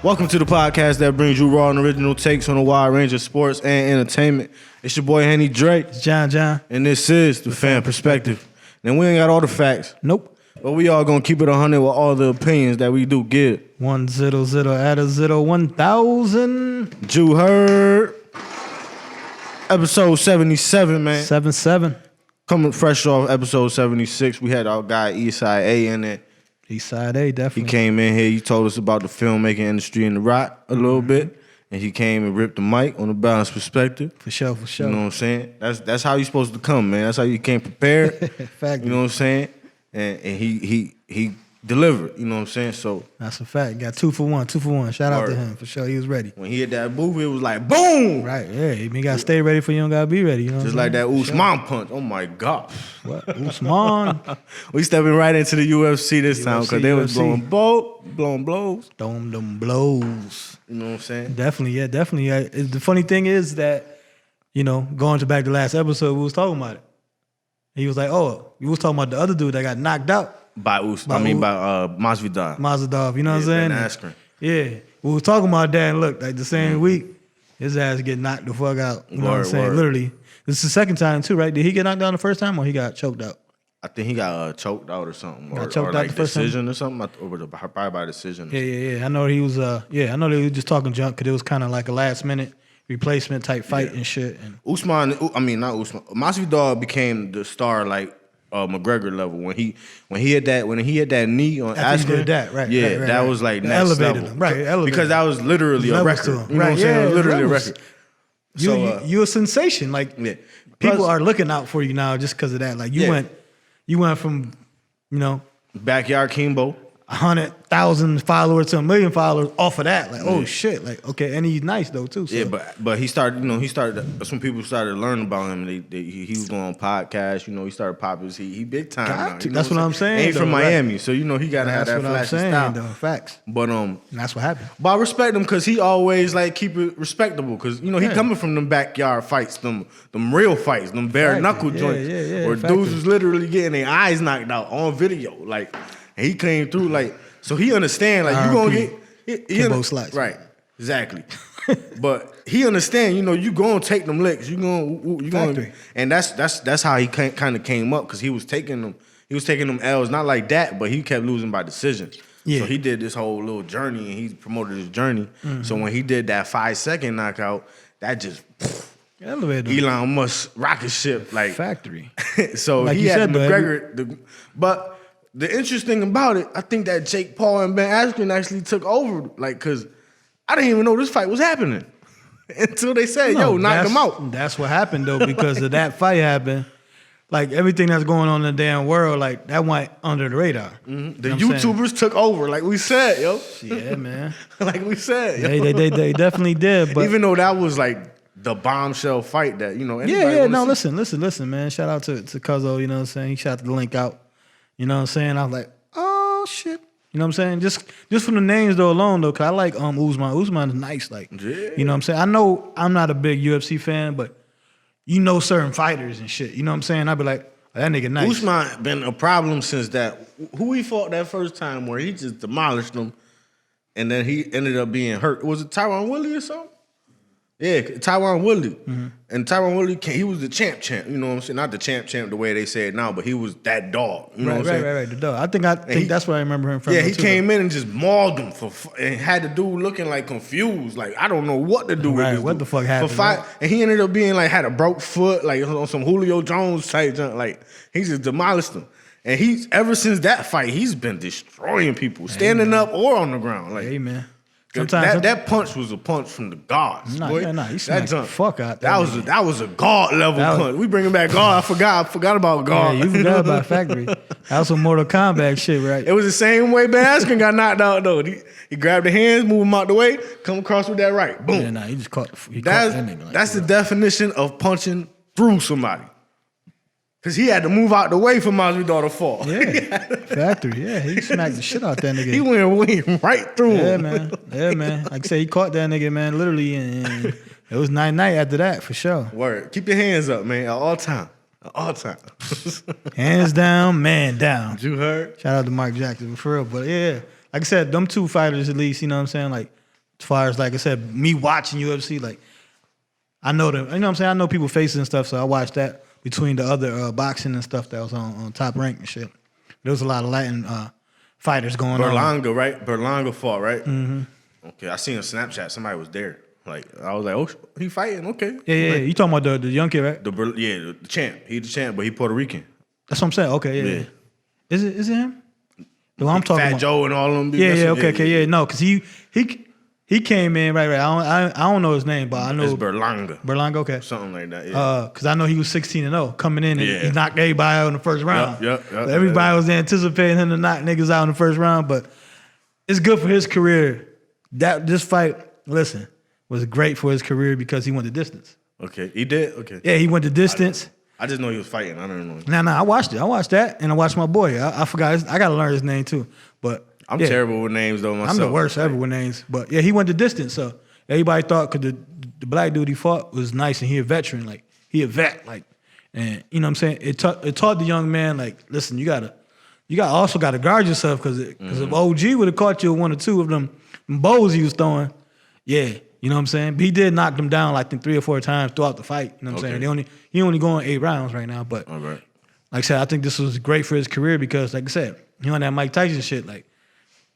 Welcome to the podcast that brings you raw and original takes on a wide range of sports and entertainment. It's your boy Henny Drake. It's John. And this is the Pham Perspective. Now, we ain't got all the facts. Nope. But we all gonna keep it 100 with all the opinions that we do give. 100 add a 0 1000. You heard. Episode 77, man. 77. Coming fresh off episode 76, we had our guy Eastside A in it. Eastside A, definitely. He came in here, he told us about the filmmaking industry in the rock a little bit. And he came and ripped the mic on the balanced perspective. For sure. You know what I'm saying? That's how you supposed to come, man. That's how you came prepared. Fact. You know what I'm saying? And he delivered, you know what I'm saying? So that's a fact. Got 2 for 1. Shout out to him. For sure, he was ready. When he hit that move, it was like boom. Right, yeah. You gotta stay ready for you don't gotta be ready. You know just like that Usman punch. Oh my God. What? Usman. We stepping right into the UFC this time because they was blowing blows. Throwing them blows. You know what I'm saying? Definitely. The funny thing is that, going back to last episode, we was talking about it. He was like, "Oh, you was talking about the other dude that got knocked out by Masvidal. Masvidal, you know what I'm saying? Ben Askren. Yeah, we was talking about that, and look, like the same week, his ass get knocked the fuck out. You know what I'm saying? Literally, this is the second time too, right? Did he get knocked down the first time, or he got choked out? I think he got choked out or something, got choked out like the first decision time? Or something, or probably by decision. Yeah. I know he was. I know they were just talking junk because it was kind of like a last minute replacement type fight and shit. And Masvidal became the star like McGregor level when he had that knee on Askren. He did that, right? Yeah, right, that was like next elevated level, him, right? Elevated because that was literally a record. You know what I'm saying? It was literally a record. You're a sensation. Like people are looking out for you now just because of that. Like you went from backyard Kimbo. 100,000 followers to 1 million followers off of that. Like, oh shit. Like, okay, and he's nice though too. So. Yeah, but he started. Some people started learning about him. He was going on podcasts. He started popping. He big time now. That's what I'm saying. And he's from Miami, so he got to have that flashy style. Though. Facts. But and that's what happened. But I respect him because he always like keep it respectable. Because he coming from them backyard fights, them real fights, them bare knuckle joints, where dudes was literally getting their eyes knocked out on video. Like, and he came through like, so he understand like you gonna get both slides. Right, exactly. But he understand, you gonna take them licks, you gonna, and that's how he kind of came up because he was taking them L's, not like that, but he kept losing by decision. Yeah. So he did this whole little journey and he promoted his journey. Mm-hmm. So when he did that 5-second knockout, that just elevated Elon Musk rocket ship like factory. So like he had McGregor, but. The interesting about it, I think that Jake Paul and Ben Askren actually took over, like, because I didn't even know this fight was happening until they said, knock him out. That's what happened, though, because of that fight happened. Like, everything that's going on in the damn world, like, that went under the radar. Mm-hmm. The YouTubers took over, like we said, yo. Yeah, man. Like we said, yo. They definitely did. But even though that was, like, the bombshell fight that, listen, man. Shout out to Cuzzo, you know what I'm saying? He shot the link out. You know what I'm saying? I was like, oh shit. You know what I'm saying? Just from the names though alone though, cause I like Usman. Usman is nice. Like, you know what I'm saying? I know I'm not a big UFC fan, but certain fighters and shit. You know what I'm saying? I'd be like, oh, that nigga nice. Usman been a problem since that. Who he fought that first time where he just demolished him, and then he ended up being hurt. Was it Tyron Woodley or something? Yeah, Tyron Woodley. Mm-hmm. And Tyron Woodley, he was the champ, you know what I'm saying? Not the champ the way they say it now, but he was that dog. You know what I'm saying? Right, the dog. I think that's what I remember him from. Yeah, he came in and just mauled him and had the dude looking like confused. Like, I don't know what to do with this. What the fuck happened? Right? And he ended up being like, had a broke foot, like on some Julio Jones type junk. Like, he just demolished him. And ever since that fight, he's been destroying people, standing up or on the ground. Like, hey, man. That punch was a punch from the gods. Nah, he smacked the fuck out. That was a God level punch. We bringing back God. I forgot about God. Yeah, you forgot about Factory. That was some Mortal Kombat shit, right? It was the same way Ben Askren got knocked out though. He grabbed the hands, move him out the way, come across with that right, boom. Yeah, he just caught. That's the definition of punching through somebody. Because he had to move out the way for Masvidal to fall. Yeah, Factory. Yeah, he smacked the shit out that nigga. He went right through him. Yeah, man. Like I said, he caught that nigga, man, literally. And it was night after that, for sure. Word. Keep your hands up, man, at all time. At all time. Hands down, man down. You heard? Shout out to Mark Jackson, for real. But yeah, like I said, them two fighters at least, you know what I'm saying? Like, as far as like I said, me watching UFC, like I know them. You know what I'm saying? I know people faces and stuff, so I watched that between the other boxing and stuff that was on Top Rank and shit. There was a lot of Latin fighters going on. Berlanga, right? Berlanga fought, right? Mm-hmm. Okay, I seen a Snapchat. Somebody was there. Like I was like, oh, he fighting? Okay. Yeah. Like, You talking about the young kid, right? The champ. He the champ, but he Puerto Rican. That's what I'm saying. Okay, yeah. Is it him? The one I'm talking Fat about. Joe and all of them. Okay. No, because he came in right. I don't know his name, but I know it's Berlanga. Berlanga, okay. Something like that. Yeah. Because I know he was 16-0 coming in, and he knocked everybody out in the first round. Yep. So everybody was anticipating him to knock niggas out in the first round, but it's good for his career. This fight, listen, was great for his career because he went the distance. Okay, he did. Okay. Yeah, he went the distance. I just know he was fighting. I don't know. Nah, I watched it. I watched that, and I watched my boy. I forgot. I got to learn his name too. But I'm terrible with names though myself. I'm the worst ever with names. But yeah, he went the distance. So everybody thought because the black dude he fought was nice and he a veteran, like he a vet, like, and you know what I'm saying. It taught the young man like, listen, you also gotta guard yourself because if OG would have caught you with one or two of them bows he was throwing, yeah. You know what I'm saying? But he did knock them down like 3 or 4 times throughout the fight. You know what I'm saying? He only going 8 rounds right now. But like I said, I think this was great for his career because, like I said, you know that Mike Tyson shit, like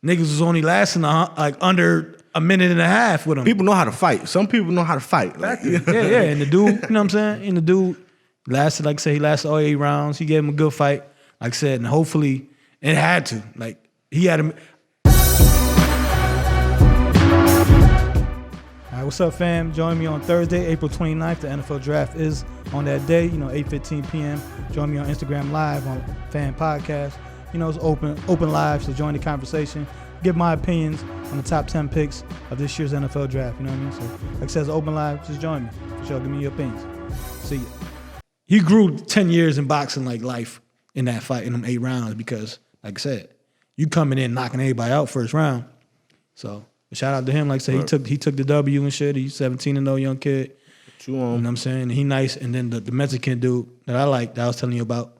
niggas was only lasting like under a minute and a half with him. People know how to fight. Some people know how to fight. Like, yeah. And the dude, you know what I'm saying? And the dude lasted, like I said, he lasted all 8 rounds. He gave him a good fight, like I said, and hopefully it had to. Like he had him. What's up, fam? Join me on Thursday, April 29th. The NFL Draft is on that day, 8:15 p.m. Join me on Instagram Live on Fan Podcast. It's open live, so join the conversation. Give my opinions on the top 10 picks of this year's NFL Draft, you know what I mean? So, like I said, it's open live. Just join me. For sure, give me your opinions. See ya. He grew 10 years in boxing like life in that fight, in them 8 rounds, because, like I said, you coming in knocking everybody out first round. So, shout out to him. Like I said, he took the W and shit. He's 17-0 young kid. You know what I'm saying? And he nice. And then the Mexican dude that I like, that I was telling you about,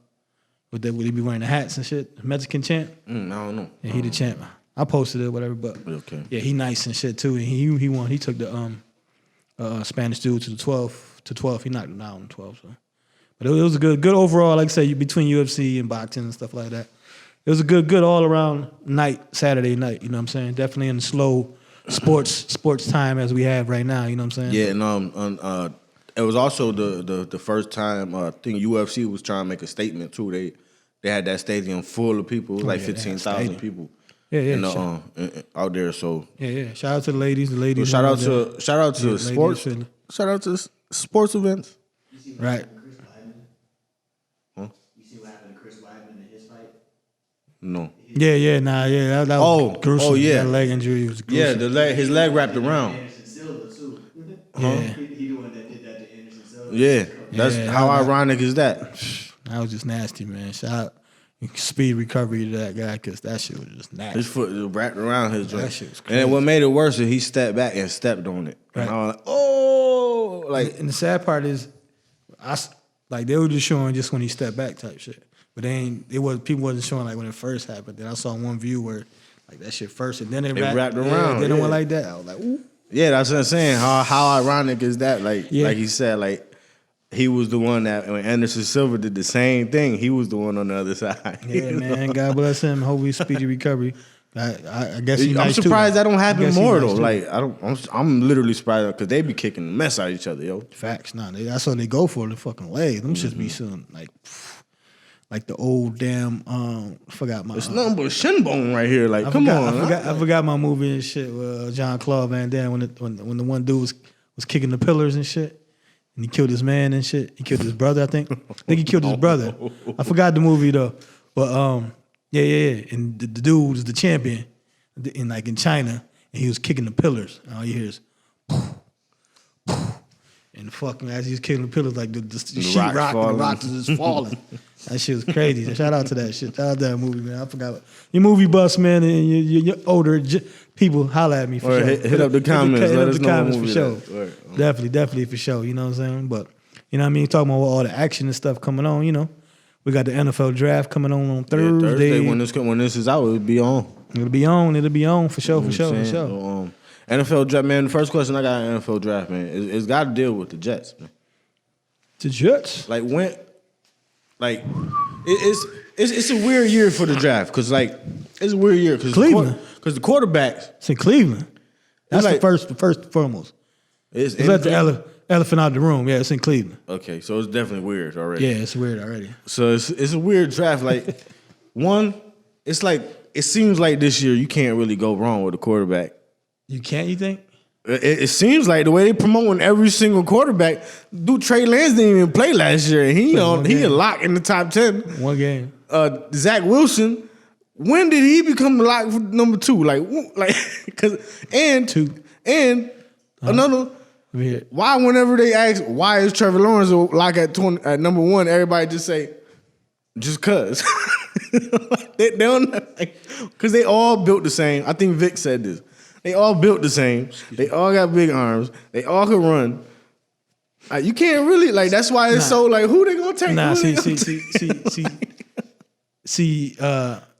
would he be wearing the hats and shit? The Mexican champ? I don't know. Yeah, he the champ. I posted it, whatever. But yeah, he nice and shit too. And he won. He took the Spanish dude to the 12. He knocked him down in 12. So, but it was a good overall. Like I said, between UFC and boxing and stuff like that. It was a good all around night, Saturday night. You know what I'm saying? Definitely in the slow sports time as we have right now, you know what I'm saying? Yeah, and it was also the first time I think UFC was trying to make a statement too. They had that stadium full of people, like 15,000 people. Yeah. Out there. So yeah. Shout out to the ladies. So shout out to sports. Shout out to sports events. Right. No. Yeah. That was gruesome. Yeah. That leg injury was gruesome. Yeah, his leg wrapped around. He the one that did that to Anderson Silva. Yeah, that's how ironic is that? That was just nasty, man. Shout out, speed recovery to that guy because that shit was just nasty. His foot was wrapped around his joint. That shit was crazy. And what made it worse is he stepped back and stepped on it. Right. And I was like, oh, like. And the sad part is, they were just showing just when he stepped back type shit. But people wasn't showing like when it first happened. Then I saw one view where like that shit first and then it wrapped around. Then it went like that. I was like, ooh. Yeah, that's what I'm saying. How ironic is that? Like he said, like he was the one that when Anderson Silva did the same thing, he was the one on the other side. Yeah, man. God bless him. Hopefully speedy recovery. I guess he's nice I'm surprised too, that don't happen more though. Nice like I'm literally surprised because they be kicking the mess out of each other, yo. Facts, that's what they go for, the fucking legs. Them shits be soon like the old damn forgot my. It's nothing but shin bone right here. Like, come on. I forgot my movie and shit with Jean-Claude Van Damme when the one dude was kicking the pillars and shit. And he killed his man and shit. He killed his brother, I think. I think he killed his brother. I forgot the movie though. But yeah. And the dude was the champion in China, and he was kicking the pillars. And all you hear is and fucking as he's kicking the pillars, like the sheetrock and the rocks is just falling. That shit was crazy. Shout out to that shit. Shout out to that movie, man. I forgot. Your movie buffs, man, and your older people, holler at me for sure. Hit up the comments. Let us know what movie for sure. Right. Definitely for sure. You know what I'm saying? But, you know what I mean? Talking about all the action and stuff coming on, you know. We got the NFL draft coming on Thursday. Yeah, Thursday when this is out, it'll be on. It'll be on for sure. NFL draft, man. The first question I got in NFL draft, man, is got to deal with the Jets, man. The Jets? Like when, like it's a weird year for the draft because like it's a weird year because Cleveland, because the quarterbacks. It's in Cleveland. That's like, the first and foremost. It's let the elephant out of the room. Yeah, it's in Cleveland. Okay, so it's definitely weird already. Yeah, it's weird already. So it's a weird draft. Like one, it's like it seems like this year you can't really go wrong with a quarterback. You can't, you think? It seems like the way they promoting every single quarterback. Dude, Trey Lance didn't even play last year, and he a lock in the top 10. One game. Zach Wilson, when did he become the lock for number 2? Another. Why whenever they ask why is Trevor Lawrence a lock at number 1, everybody just say just cause. they don't because they all built the same. I think Vic said this. They all built the same. They all got big arms. They all could run. You can't really that's why it's so like who they gonna take? Nah, see,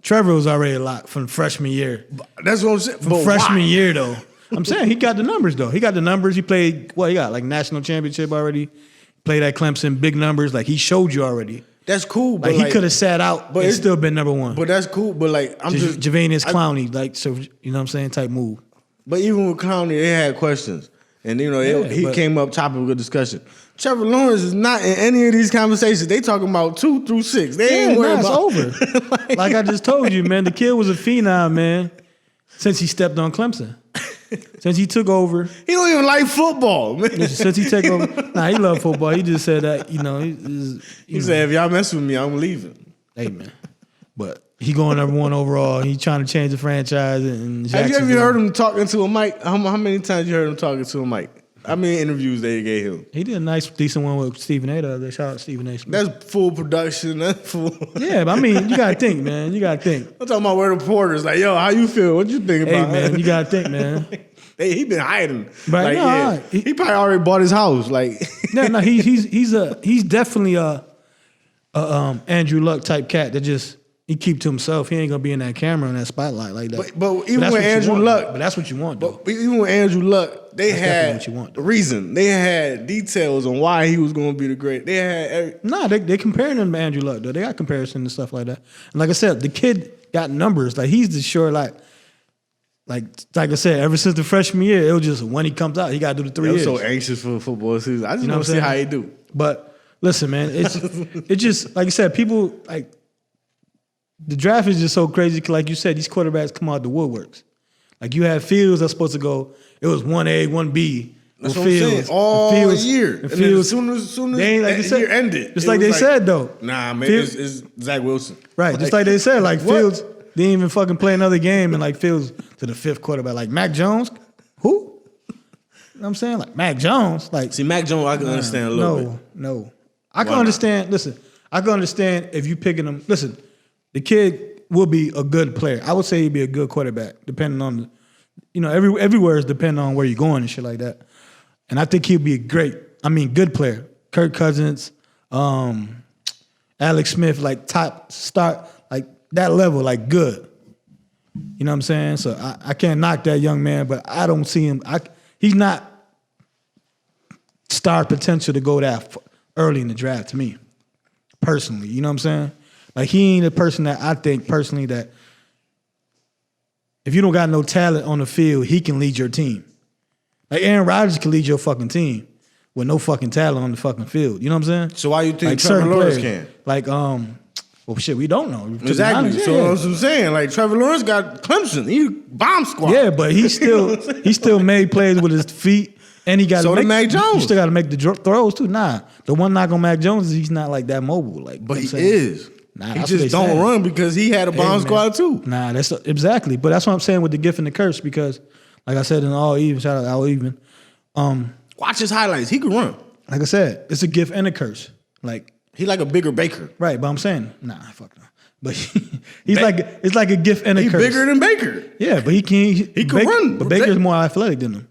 Trevor was already a lock from freshman year. That's what I'm saying. From freshman year though. I'm saying he got the numbers though. He got the numbers. He played he got like national championship already. Played at Clemson, big numbers. Like he showed you already. That's cool, but he could have sat out and still been number 1. But that's cool. But I'm just Javanius Clowney, so you know what I'm saying, type move. But even with Clowney, they had questions. And, he came up topic of discussion. Trevor Lawrence is not in any of these conversations. They talking about 2 through 6. They ain't worried about it's over. like I just told you, man, the kid was a phenom, man, since he stepped on Clemson. Since he took over. He don't even like football, man. Since he took over. Nah, he loved football. He just said that, he said, if y'all mess with me, I'm leaving. Hey, man. But he going number 1 overall. He trying to change the franchise. Have you ever heard him talking to a mic? How many times you heard him talking to a mic? How many interviews they gave him? He did a nice, decent one with Stephen A. the other day. Shout out Stephen A. Smith. That's full production. That's full. Yeah, but I mean, you got to think, man. You got to think. I'm talking about where the reporters like, yo, how you feel? What you think about? Hey, man, you got to think, man. Hey, he been hiding. Right, he probably already bought his house. No, he's definitely a Andrew Luck type cat that just he keep to himself. He ain't gonna be in that camera in that spotlight like that. But even with Andrew Luck, but that's what you want, though. But even with Andrew Luck, they had what you want, reason. They had details on why he was gonna be the great. They had they comparing him to Andrew Luck though. They got comparison and stuff like that. And like I said, the kid got numbers. Like he's the sure like I said, ever since the freshman year, it was just when he comes out, he got to do the 3 years. I'm so anxious for the football season. I just want to see how he do. But listen, man, it's just like I said, people like the draft is just so crazy. Like you said, these quarterbacks come out the woodworks. Like you had Fields that's supposed to go. It was 1A, 1B. That's what I'm saying. All year. And then as soon as the year ended, just like they said though. Nah, man, it's Zach Wilson. Right, just like they said, like Fields. Didn't even fucking play another game and like Fields to the 5th quarterback. Like Mac Jones, who? You know what I'm saying? Like Mac Jones. Like see, Mac Jones, I can understand a little bit. No. I can understand. Listen, I can understand if you picking him. Listen, the kid will be a good player. I would say he'd be a good quarterback, depending on everywhere is depending on where you're going and shit like that. And I think he'd be a good player. Kirk Cousins, Alex Smith, like top start, like that level, like good. You know what I'm saying? So I can't knock that young man, but I don't see him. He's not star potential to go that early in the draft to me, personally. You know what I'm saying? Like he ain't a person that I think personally that if you don't got no talent on the field, he can lead your team. Like Aaron Rodgers can lead your fucking team with no fucking talent on the fucking field. You know what I'm saying? So why you think Trevor Lawrence can? Like, well, shit, we don't know. Exactly. So that's what I'm saying. Like Trevor Lawrence got Clemson. He bomb squad. Yeah, but he still made plays with his feet, and he got. So did Mac Jones. You still got to make the throws too. Nah, the one knock on Mac Jones is he's not like that mobile. Like, but he is. Nah, he just don't run because he had a bomb squad too. Nah, that's exactly. But that's what I'm saying with the gift and the curse because, like I said in All Even, shout out All Even. Watch his highlights. He could run. Like I said, it's a gift and a curse. Like he like a bigger Baker. Right, but I'm saying, nah, fuck no. But it's like a gift and a curse. He's bigger than Baker. Yeah, but he can run. But Baker's more athletic than him.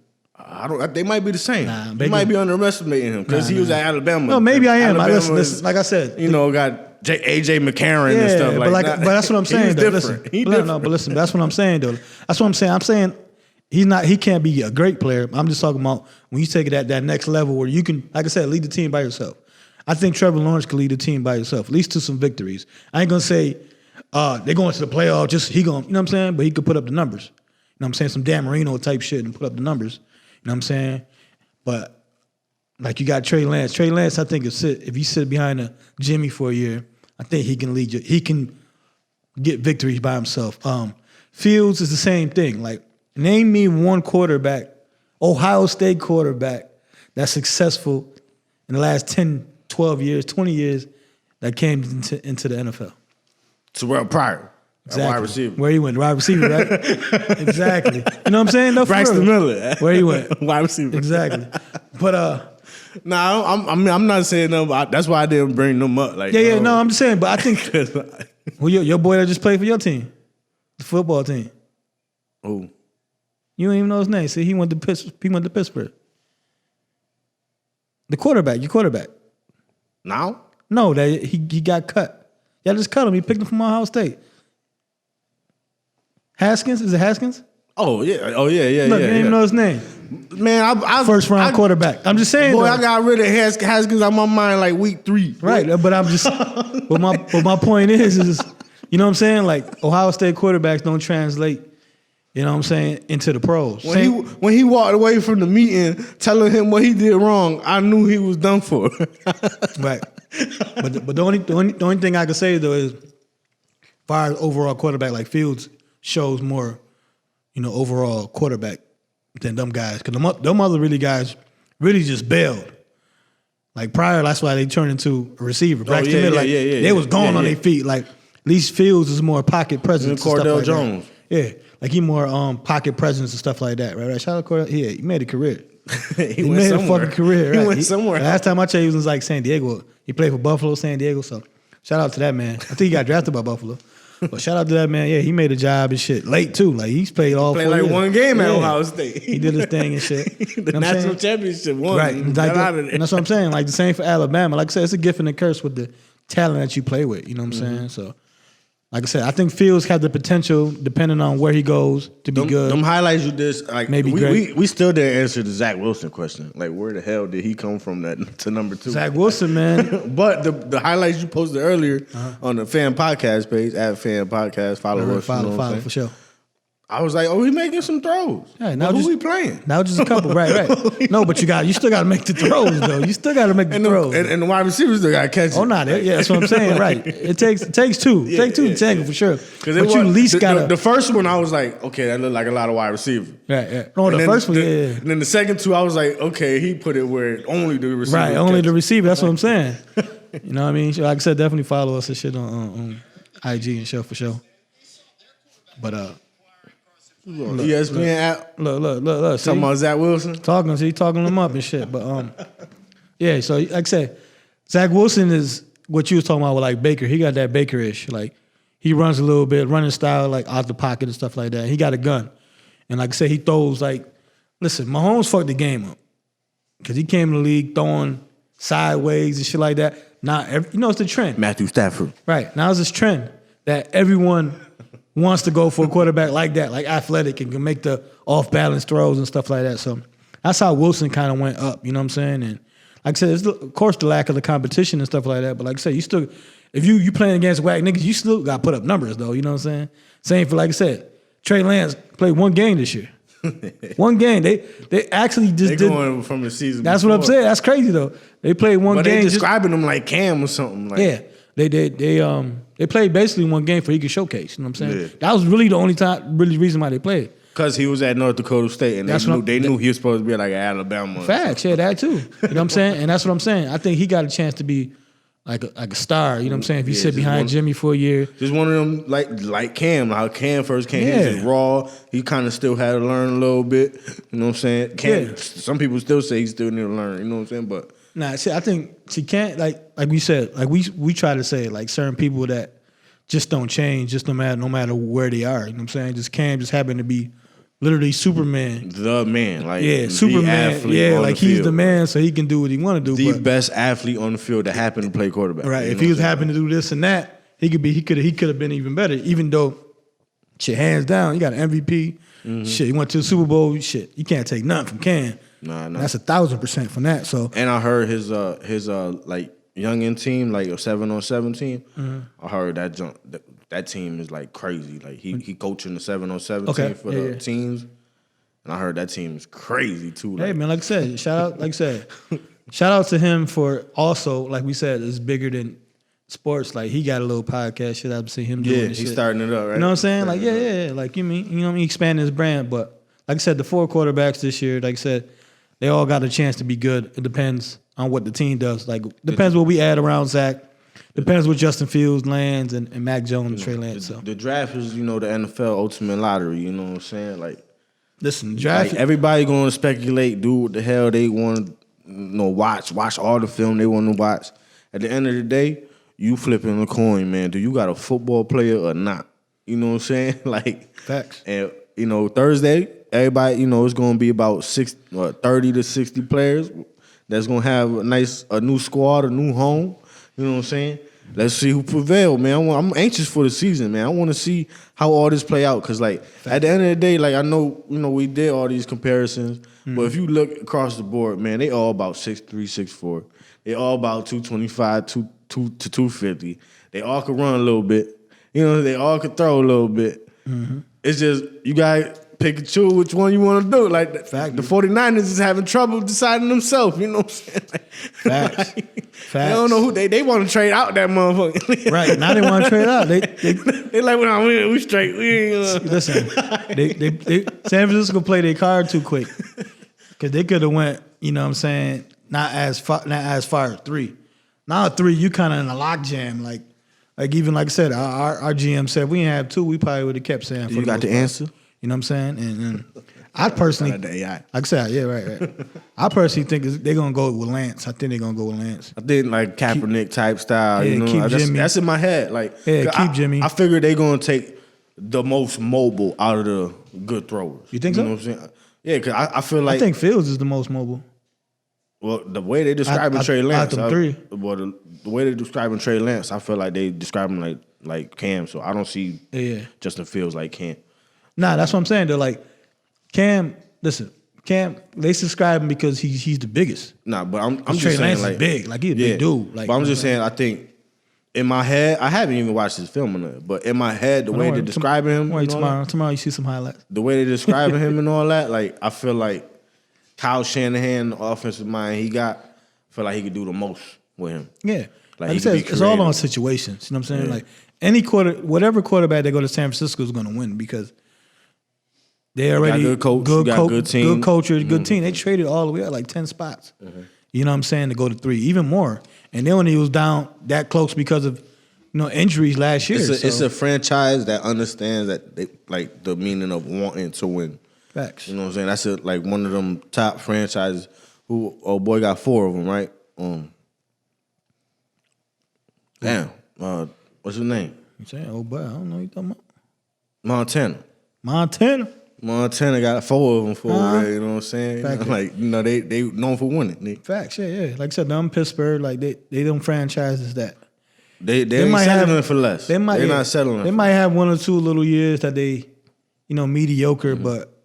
They might be the same. Nah, you might be underestimating him because he was at Alabama. No, maybe I am. Listen, like I said, got AJ McCarron and stuff but that's what I'm saying. He's different. But listen, that's what I'm saying though. That's what I'm saying. I'm saying He can't be a great player. I'm just talking about when you take it at that next level where you can, like I said, lead the team by yourself. I think Trevor Lawrence can lead the team by himself, at least to some victories. I ain't gonna say they're going to the playoff, just he going, you know what I'm saying? But he could put up the numbers. You know what I'm saying? Some Dan Marino type shit and put up the numbers. You know what I'm saying? But like you got Trey Lance. Trey Lance, I think if you sit behind a Jimmy for a year, I think he can lead you. He can get victories by himself. Fields is the same thing. Like, name me one quarterback, Ohio State quarterback, that's successful in the last 10, 12 years, 20 years that came into the NFL. Terrell Pryor. Exactly. Wide receiver. Where he went, wide receiver, right? Exactly. You know what I'm saying? No, Braxton Miller. Where he went. Wide receiver. Exactly. But nah, I'm not saying them. That's why I didn't bring them up. Like, no, I'm just saying. But I think well, your boy that just played for your team, the football team. Who? You don't even know his name. See, he went to Pittsburgh. The quarterback, your quarterback. Now? No, that he got cut. Y'all just cut him. He picked him from Ohio State. Haskins? Is it Haskins? Oh yeah. Look, you didn't even know his name. Man, I First round quarterback. I'm just saying. Boy, though. I got rid of Haskins out my mind like week 3. Right, but I'm just. but my point is, you know what I'm saying? Like Ohio State quarterbacks don't translate. You know what I'm saying, into the pros. When he walked away from the meeting, telling him what he did wrong, I knew he was done for. Right, but the only thing I can say though is, as far as overall quarterback, like Fields shows more, overall quarterback than them guys. Because them other guys really just bailed. Like Pryor, that's why they turned into a receiver. Braxton Miller, they was gone on their feet. Like at least Fields is more pocket presence. And Cordell like Jones. That. Yeah. Like he more pocket presence and stuff like that, right? Shout out Cordell. Yeah, he made a career. he made somewhere. A fucking career, right? He went somewhere. Last time I checked, he was in like San Diego. He played for Buffalo, San Diego. So shout out to that man. I think he got drafted by Buffalo. But shout out to that man. Yeah, he made a job and shit late too. Like he's played all. Played like years. one game at Ohio State. He did his thing and shit. The national championship won. Right, and that's what I'm saying. Like the same for Alabama. Like I said, it's a gift and a curse with the talent that you play with. You know what I'm saying? So. Like I said, I think Fields have the potential, depending on where he goes, to be good. Them highlights you did, like maybe we still didn't answer the Zach Wilson question. Like, where the hell did he come from to number 2? Zach Wilson, man. But the highlights you posted earlier on the Pham podcast page, @Pham Podcast, follow us. Follow for sure. I was like, oh, he making some throws. Yeah, now who we playing? Now just a couple, right. No, but you still got to make the throws, though. You still got to make the throws. And the wide receivers still got to catch it. Oh, not it. Yeah, that's what I'm saying, right. It takes 2. It takes 2 to tangle for sure. But you at least got to. The first one, I was like, okay, that looked like a lot of wide receivers. Right. No, the first one, yeah. And then the second 2, I was like, okay, he put it where only the receiver. Right, only the receiver. That's what I'm saying. You know what I mean? Like I said, definitely follow us and shit on IG and show for sure. But, ESPN app. Look. Talking about Zach Wilson. Talking him up and shit. But yeah. So like I said, Zach Wilson is what you was talking about with like Baker. He got that Baker-ish. Like he runs a little bit, running style, like out the pocket and stuff like that. He got a gun, and like I said, he throws like. Listen, Mahomes fucked the game up because he came in the league throwing sideways and shit like that. Now, it's the trend. Matthew Stafford. Right now, it's this trend that everyone wants to go for a quarterback like that, like athletic and can make the off-balance throws and stuff like that. So that's how Wilson kind of went up, you know what I'm saying? And like I said, it's of course the lack of the competition and stuff like that, but like I said, you still, if you playing against whack niggas, you still got to put up numbers though, you know what I'm saying? Same for, like I said, Trey Lance played one game this year. One game. They actually just did. Going from the season That's before. what I'm saying. That's crazy though. They played one but game. They describing them like Cam or something. Like. Yeah. They played basically one game for he could showcase. You know what I'm saying? Yeah. That was really the only reason why they played. Because he was at North Dakota State and they knew he was supposed to be like Alabama. Facts, yeah, that too. You know what I'm saying? And that's what I'm saying. I think he got a chance to be like a star. You know what I'm saying? If you sit behind Jimmy for a year, just one of them like Cam. How Cam first came, he was just raw. He kind of still had to learn a little bit. You know what I'm saying? Some people still say he still need to learn. You know what I'm saying? But nah, see, I think she can't like we said, like we try to say like certain people that just don't change, just no matter where they are. You know what I'm saying? Just Cam just happened to be literally Superman. The man, like Superman. Yeah, like he's the man, so he can do what he want to do. The best athlete on the field that happened to play quarterback. Right. If he was happening to do this and that, he could have been even better. Even though Shit, hands down, you got an MVP. Shit, you went to the Super Bowl. Shit, you can't take nothing from Cam. Nah. That's 1,000% from that. So, And I heard his like youngin team, like a 7-on-7 team. I heard that team is like crazy. Like he coaching the 7-on-7 team for the teams, and I heard that team is crazy too. Like, hey man, like I said, shout out to him for also, like we said, it's bigger than sports. Like he got a little podcast shit. I've seen him doing. yeah, this he's shit. starting it up, right? You know what I'm saying? Like yeah. Like he expanding his brand. But like I said, the 4 quarterbacks this year, like I said, they all got a chance to be good. It depends on what the team does. Like depends what we add around Zach. Depends what Justin Fields lands and Mac Jones and Trey Lance. So The draft is, the NFL ultimate lottery. You know what I'm saying? Like, listen, the draft. like everybody going to speculate, do what the hell they want to watch all the film they want to watch. At the end of the day, you flipping a coin, man. Do you got a football player or not? You know what I'm saying? Like, Facts. And Thursday, everybody, it's going to be about 30 to 60 players that's going to have a new squad, a new home. You know what I'm saying? Let's see who prevail, man. I'm anxious for the season, man. I want to see how all this play out. Because, like, at the end of the day, like, I know, we did all these comparisons. But if you look across the board, man, they all about 6'3", 6'4". They all about 225, 2 to 250. They all could run a little bit. They all could throw a little bit. It's just, you got to pick and choose which one you want to do. Like, the 49ers is having trouble deciding themselves. You know what I'm saying? Like, Facts. They don't know who they want to trade out that motherfucker. Right. Now they want to trade out. They like, well, we straight. We ain't listen, they San Francisco played their card too quick. Because they could have went, you know what I'm saying, not as far as 3. Now 3, you kind of in a logjam. Like even like I said, our GM said if we didn't have 2, we probably would have kept Sam. You got the answer? You know what I'm saying? And I personally, like I said, yeah, right. I personally think they're going to go with Lance. I think they're going to go with Lance. I think like Kaepernick type style. Yeah, keep Jimmy. That's in my head. Like, keep Jimmy. I figured they're going to take the most mobile out of the good throwers. You think so? You know what I'm saying? Yeah, because I feel like... I think Fields is the most mobile. Well, the way they describing Trey Lance... Out them 3. The way they describing Trey Lance, I feel like they describe him like Cam. So I don't see Justin Fields like Cam. Nah, that's what I'm saying. They're like, Cam, listen, Cam, they describe him because he's the biggest. Nah, but I'm just Trey saying Lance is big. Like, he's a big dude. Like, but I'm just saying, I think, in my head, I haven't even watched his film or nothing, but in my head, the way they're describing him... Tomorrow you see some highlights. The way they're describing him and all that, like, I feel like Kyle Shanahan, the offensive mind he got, I feel like he could do the most with him. Yeah. Like I said, it's all on situations. You know what I'm saying? Yeah. Like, whatever quarterback they go to San Francisco is going to win because they already... Got good team. Good culture, good team. They traded all the way up like 10 spots. You know what I'm saying? To go to 3, even more. And they only was down that close because of injuries last year. It's a franchise that understands that they, like the meaning of wanting to win. Facts. You know what I'm saying? That's like one of them top franchises. Who boy got 4 of them, right? Damn. What's his name? You saying, oh boy, I don't know what you're talking about. Montana got 4 of them for you know what I'm saying? Fact. Like, they known for winning. Facts, yeah. Like I said, them Pittsburgh, like they don't franchises that. They ain't settling for less. They're not settling. They might have 1 or 2 little years that they, mediocre, but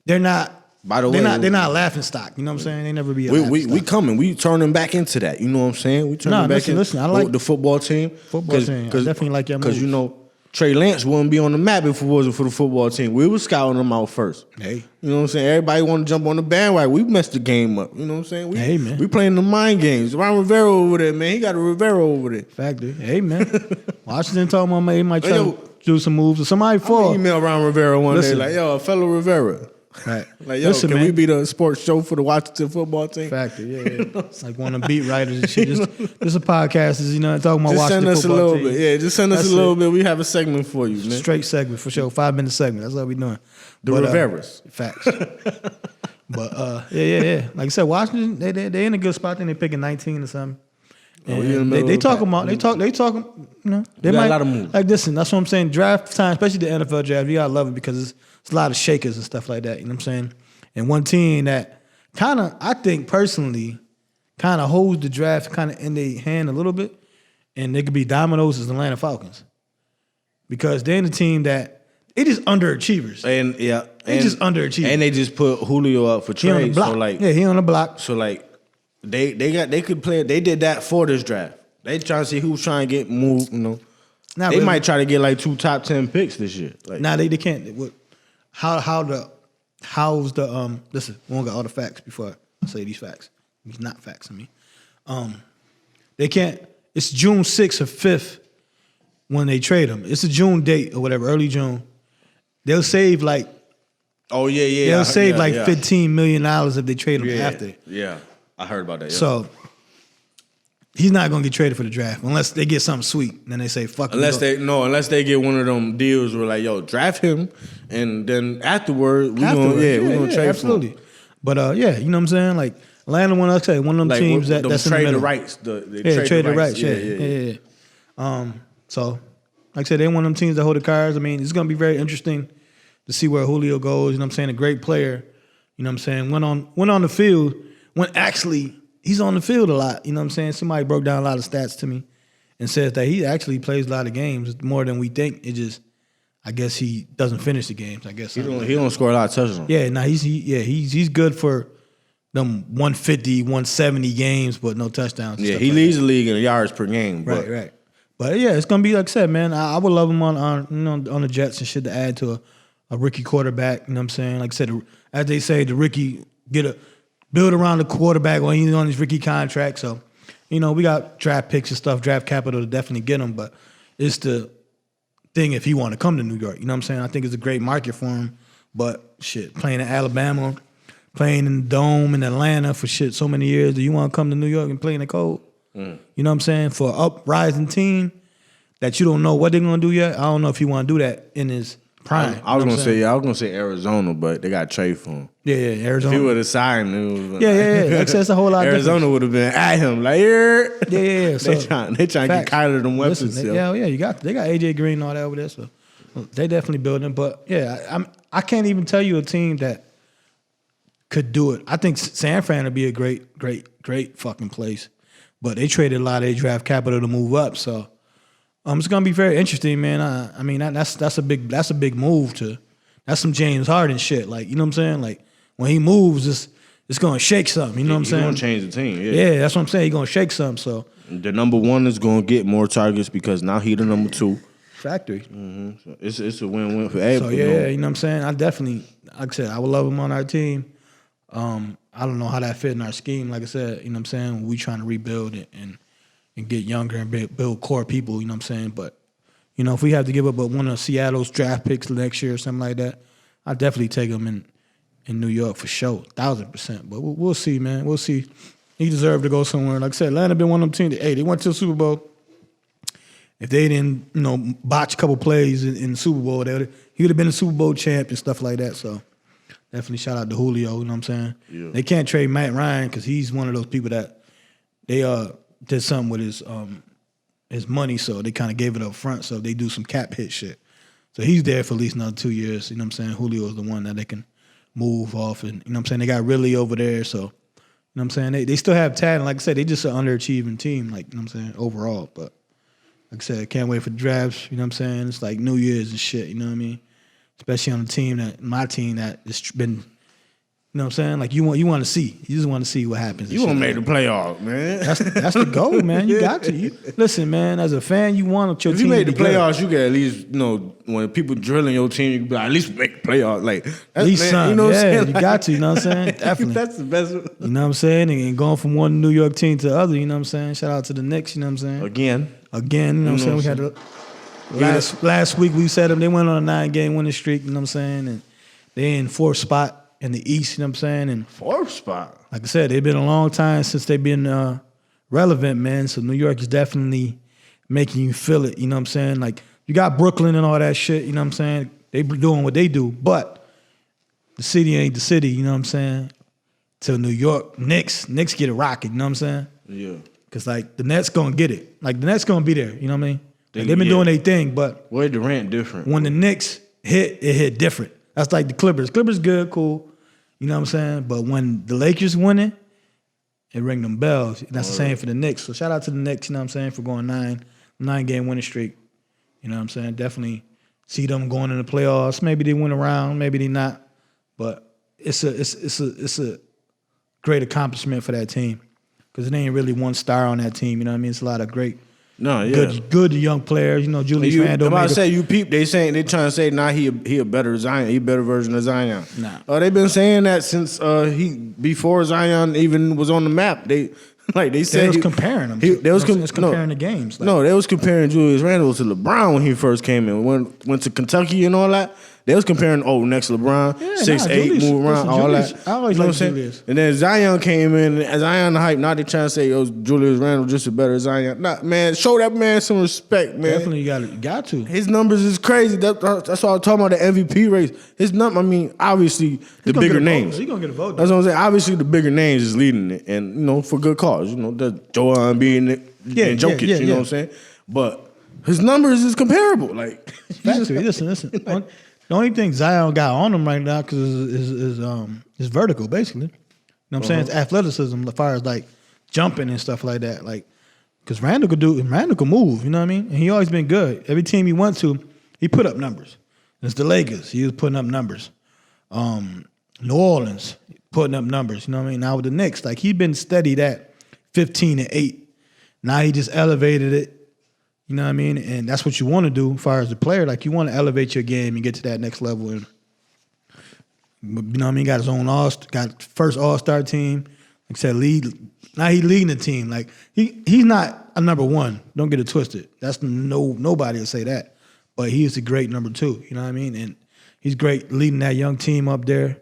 they're not. By the way, they're not a laughing stock. You know what I'm saying? They never be a laughing stock. We coming. We turning back into that. You know what I'm saying? We turning back into listen, I like the football team. Football team. I definitely like your moves. Because, Trey Lance wouldn't be on the map if it wasn't for the football team. We were scouting them out first. Hey. You know what I'm saying? Everybody want to jump on the bandwagon. We messed the game up. You know what I'm saying? Man. We playing the mind games. Ron Rivera over there, man. He got a Rivera over there. Factor. Hey, man. Washington told me he might try to do some moves. Or somebody fall. Email Ron Rivera one day like, yo, fellow Rivera. Right. Like, yo, listen, can we be the sports show for the Washington football team? Factor, yeah. Like one of the beat writers and shit. Just a podcast is, talking about just Washington football team. Just send us a little bit. Yeah, just send us a little bit. We have a segment for you, man. Straight segment, for sure. 5-minute segment. That's what we doing. The Riveras. Facts. But, yeah. Like I said, Washington, they in a good spot. I think they're picking 19 or something. They talking about, they talking, they might, a lot of moves. Like, listen, that's what I'm saying. Draft time, especially the NFL draft, you gotta love it because it's a lot of shakers and stuff like that. You know what I'm saying? And one team that kind of, I think personally, kind of holds the draft kind of in their hand a little bit, and they could be dominoes is the Atlanta Falcons. Because they're the team that They just underachievers. And They just underachievers. And they just put Julio up for He on the trade. block. So like, he on the block. So like, they could play. They did that for this draft. They trying to see who's trying to get moved. You know, Not they really. might try to get like 2 top 10 picks this year. Like, Nah, they can't. How's the listen, we won't got all the facts before I say these facts. These not facts to me. They can't, it's June 6th or 5th when they trade them. It's a June date or whatever, early June. They'll save like oh yeah. they'll save like $15 million if they trade them after. Yeah, I heard about that. Yeah. So he's not gonna get traded for the draft unless they get something sweet. Then they say fuck. Unless they get one of them deals where like, yo, draft him, and then afterward we gonna trade absolutely. for him. But you know what I'm saying? Like Atlanta, one of them Like, teams that's in the trade middle. the rights. They trade the rights. Yeah. So like I said, they one of them teams that hold the cards. I mean, it's gonna be very interesting to see where Julio goes. You know what I'm saying? A great player. You know what I'm saying? Went on the field. He's on the field a lot. You know what I'm saying? Somebody broke down a lot of stats to me and says that he actually plays a lot of games more than we think. It just, I guess he doesn't finish the games. I guess he don't score a lot of touchdowns. Yeah, no, he's good for them 150, 170 games, but no touchdowns. Yeah, he leads the league in yards per game. Right. But yeah, it's gonna be like I said, man. I would love him on the Jets and shit to add to a rookie quarterback. You know what I'm saying? Like I said, as they say, the rookie build around the quarterback when he's on his rookie contract. So, you know, we got draft picks and stuff, draft capital to definitely get him. But it's the thing if he want to come to New York. You know what I'm saying? I think it's a great market for him. But shit, playing in Alabama, playing in the Dome in Atlanta for shit so many years. Do you want to come to New York and play in the cold? You know what I'm saying? For an uprising team that you don't know what they're gonna do yet. I don't know if he want to do that in his prime. I was gonna say Arizona, but they got trade for him. Yeah, Arizona. If he would have signed, it was Yeah. Like I said, it's a whole lot. Arizona would have been at him like, yeah. So, they trying to get Kyler them weapons. Listen, they got AJ Green and all that over there, so they definitely building. But yeah, I can't even tell you a team that could do it. I think San Fran would be a great fucking place, but they traded a lot of their draft capital to move up, so. It's gonna be very interesting, man. I mean, that's a big move to. That's some James Harden shit. Like, you know what I'm saying? Like when he moves, it's gonna shake something. You know what I'm saying? He's gonna change the team. Yeah, that's what I'm saying. He's gonna shake something. So the number one is gonna get more targets because now he the number two. Factory. So it's a win-win for everybody. So yeah, you know what I'm saying? I definitely, like I said, I would love him on our team. I don't know how that fit in our scheme. Like I said, you know what I'm saying? We trying to rebuild it and get younger and build core people, you know what I'm saying? But, you know, if we have to give up one of Seattle's draft picks next year or something like that, I'd definitely take him in New York for sure, 1,000%. But we'll see, man. We'll see. He deserved to go somewhere. Like I said, Atlanta been one of them teams that, they went to the Super Bowl. If they didn't, botch a couple plays in the Super Bowl, he would have been a Super Bowl champ and stuff like that. So definitely shout out to Julio, you know what I'm saying? Yeah. They can't trade Matt Ryan because he's one of those people that they did something with his money, so they kind of gave it up front, so they do some cap hit shit. So he's there for at least another 2 years, you know what I'm saying? Julio is the one that they can move off, and you know what I'm saying? They got Ridley over there, so you know what I'm saying? They still have talent. Like I said, they just an underachieving team, like, you know what I'm saying, overall. But like I said, can't wait for the drafts, you know what I'm saying? It's like New Year's and shit, you know what I mean? Especially on my team that has been, you know what I'm saying? Like you want to see. You just want to see what happens. You want to make the playoff, man. That's the goal, man. You got to. Listen, man, as a fan, you want your if team you make the to be playoffs, good. you get at least, when people drilling your team, you can be like, at least make the playoffs. Like, at least something. You know what I'm saying? You got to, you know what I'm saying? Definitely. That's the best. You know what I'm saying? And going from one New York team to the other, you know what I'm saying? Shout out to the Knicks, you know what I'm saying? Again, you know what I'm saying? We had last week we said them, they went on a 9-game winning streak, you know what I'm saying? And they in 4th spot in the East, you know what I'm saying? And 4th spot. Like I said, they've been a long time since they've been relevant, man. So New York is definitely making you feel it, you know what I'm saying? Like, you got Brooklyn and all that shit, you know what I'm saying? They doing what they do, but the city ain't the city, you know what I'm saying? To New York, Knicks get it rocking, you know what I'm saying? Yeah. Because, like, the Nets going to get it. Like, the Nets going to be there, you know what I mean? Like, they've been doing their thing, but Where Durant different. When the Knicks hit, it hit different. That's like the Clippers. Clippers good, cool. You know what I'm saying? But when the Lakers winning, it ring them bells. That's the same for the Knicks. So shout out to the Knicks, you know what I'm saying, for going 9-game winning streak. You know what I'm saying? Definitely see them going in the playoffs. Maybe they win around, maybe they not. But it's a great accomplishment for that team because it ain't really one star on that team. You know what I mean? It's a lot of great, good young players. You know, Julius Randle. I'm about to say you peep. They trying to say he a better Zion. He a better version of Zion. Nah. They've been saying that since before Zion even was on the map. They said they was comparing them. They was comparing the games. No, they was comparing Julius Randle to LeBron when he first came in. Went to Kentucky and all that. They was comparing, next LeBron, 6'8", move around, all Julius, that. I always you know like Julius. And then Zion came in, and Zion the hype. Now they trying to say, Julius Randle just a better Zion. Nah, man, show that man some respect, man. Definitely you got to. His numbers is crazy. That's why I'm talking about the MVP race. His obviously the bigger names. He's gonna get a vote. That's what I'm saying. Obviously the bigger names is leading it, and for good cause. The Joel Embiid and Jokic. You know what I'm saying? But his numbers is comparable. Like, listen. The only thing Zion got on him right now because is vertical, basically. You know what I'm saying? It's athleticism as far as like jumping and stuff like that. Like, because Randle could move, you know what I mean? And he always been good. Every team he went to, he put up numbers. It's the Lakers, he was putting up numbers. New Orleans, putting up numbers, you know what I mean? Now with the Knicks, like he been steady at 15-8. Now he just elevated it. You know what I mean? And that's what you want to do as far as the player. Like, you want to elevate your game and get to that next level. And, you know what I mean? Got his own got first all-star team. Like I said, now he's leading the team. Like, he's not a number one. Don't get it twisted. That's nobody will say that. But he's a great number two. You know what I mean? And he's great leading that young team up there.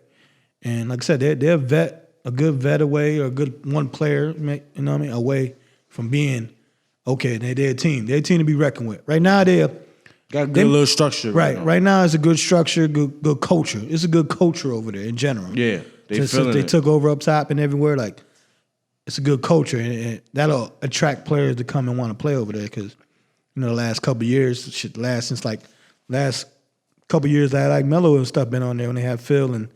And like I said, they're a good vet away or a good one player, you know what I mean, away from being – okay, they're a team. They're a team to be reckoned with. Right now, got a good little structure. Right now, it's a good structure, good culture. It's a good culture over there in general. Yeah, since they took over up top and everywhere, like, it's a good culture, and that'll attract players to come and want to play over there because, the last couple of years, last couple of years, that like Melo and stuff been on there when they had Phil and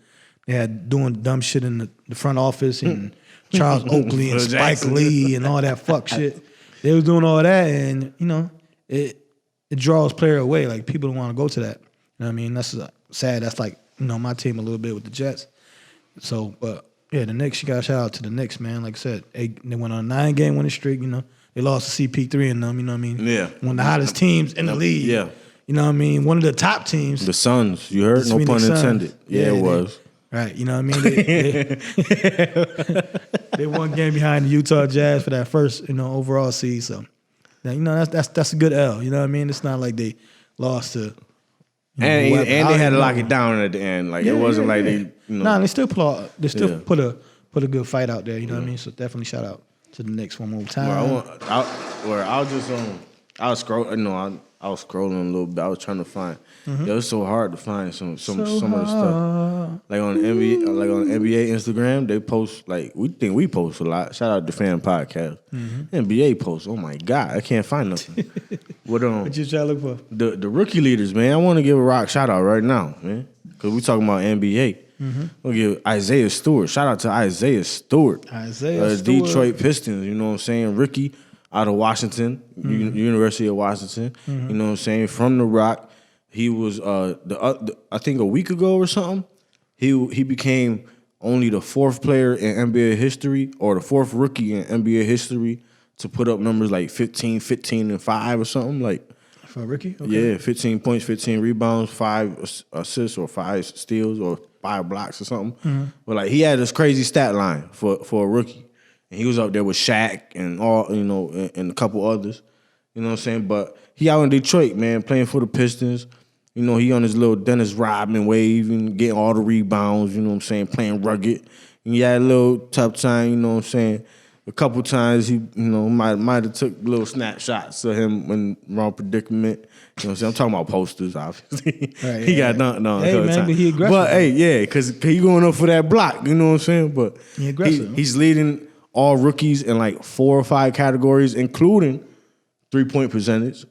they had doing dumb shit in the front office and Charles Oakley and Spike Lee and all that fuck shit. They was doing all that, and it draws player away. Like, people don't want to go to that. You know what I mean? That's sad. That's like my team a little bit with the Jets. So, but yeah, the Knicks. You got to shout out to the Knicks, man. Like I said, they went on a 9-game winning streak. They lost to CP3 and them. You know what I mean? Yeah. One of the hottest teams in the league. Yeah. You know what I mean? One of the top teams. The Suns. You heard? No pun intended. Yeah, it was. Right, you know what I mean? They one game behind the Utah Jazz for that first, overall seed. So, that's a good L. You know what I mean? It's not like they lost to. And they had to lock it down at the end. Like, it wasn't like they. Nah, they still put a good fight out there. You know what I mean? So definitely shout out to the Knicks one more time. I was scrolling. I was scrolling a little bit. I was trying to find. It was so hard to find some of the stuff. Like on NBA Instagram, they post we post a lot. Shout out to Pham podcast. NBA posts. Oh my God, I can't find nothing. What you trying to look for? The rookie leaders, man. I want to give a rock shout out right now, man, because we talking about NBA. We'll give Isaiah Stewart. Shout out to Isaiah Stewart. Detroit Pistons. You know what I'm saying? Rookie out of Washington, University of Washington. You know what I'm saying? From the Rock. He was I think a week ago or something. He became only the fourth player in NBA history, or the fourth rookie in NBA history to put up numbers like 15, and 5 or something like. For a rookie? Okay. Yeah, 15 points, 15 rebounds, 5 assists or 5 steals or 5 blocks or something. But like, he had this crazy stat line for a rookie. And he was up there with Shaq and all, and a couple others. You know what I'm saying? But he out in Detroit, man, playing for the Pistons. He on his little Dennis Rodman wave and getting all the rebounds, you know what I'm saying, playing rugged. And he had a little tough time, you know what I'm saying. A couple times he, might have took little snapshots of him in wrong predicament. You know what I'm saying? I'm talking about posters, obviously. Right, he got dunked on. Hey, man, but he aggressive. But, hey, yeah, because he going up for that block, you know what I'm saying? But he aggressive. He's leading all rookies in like 4 or 5 categories, including 3-point percentage.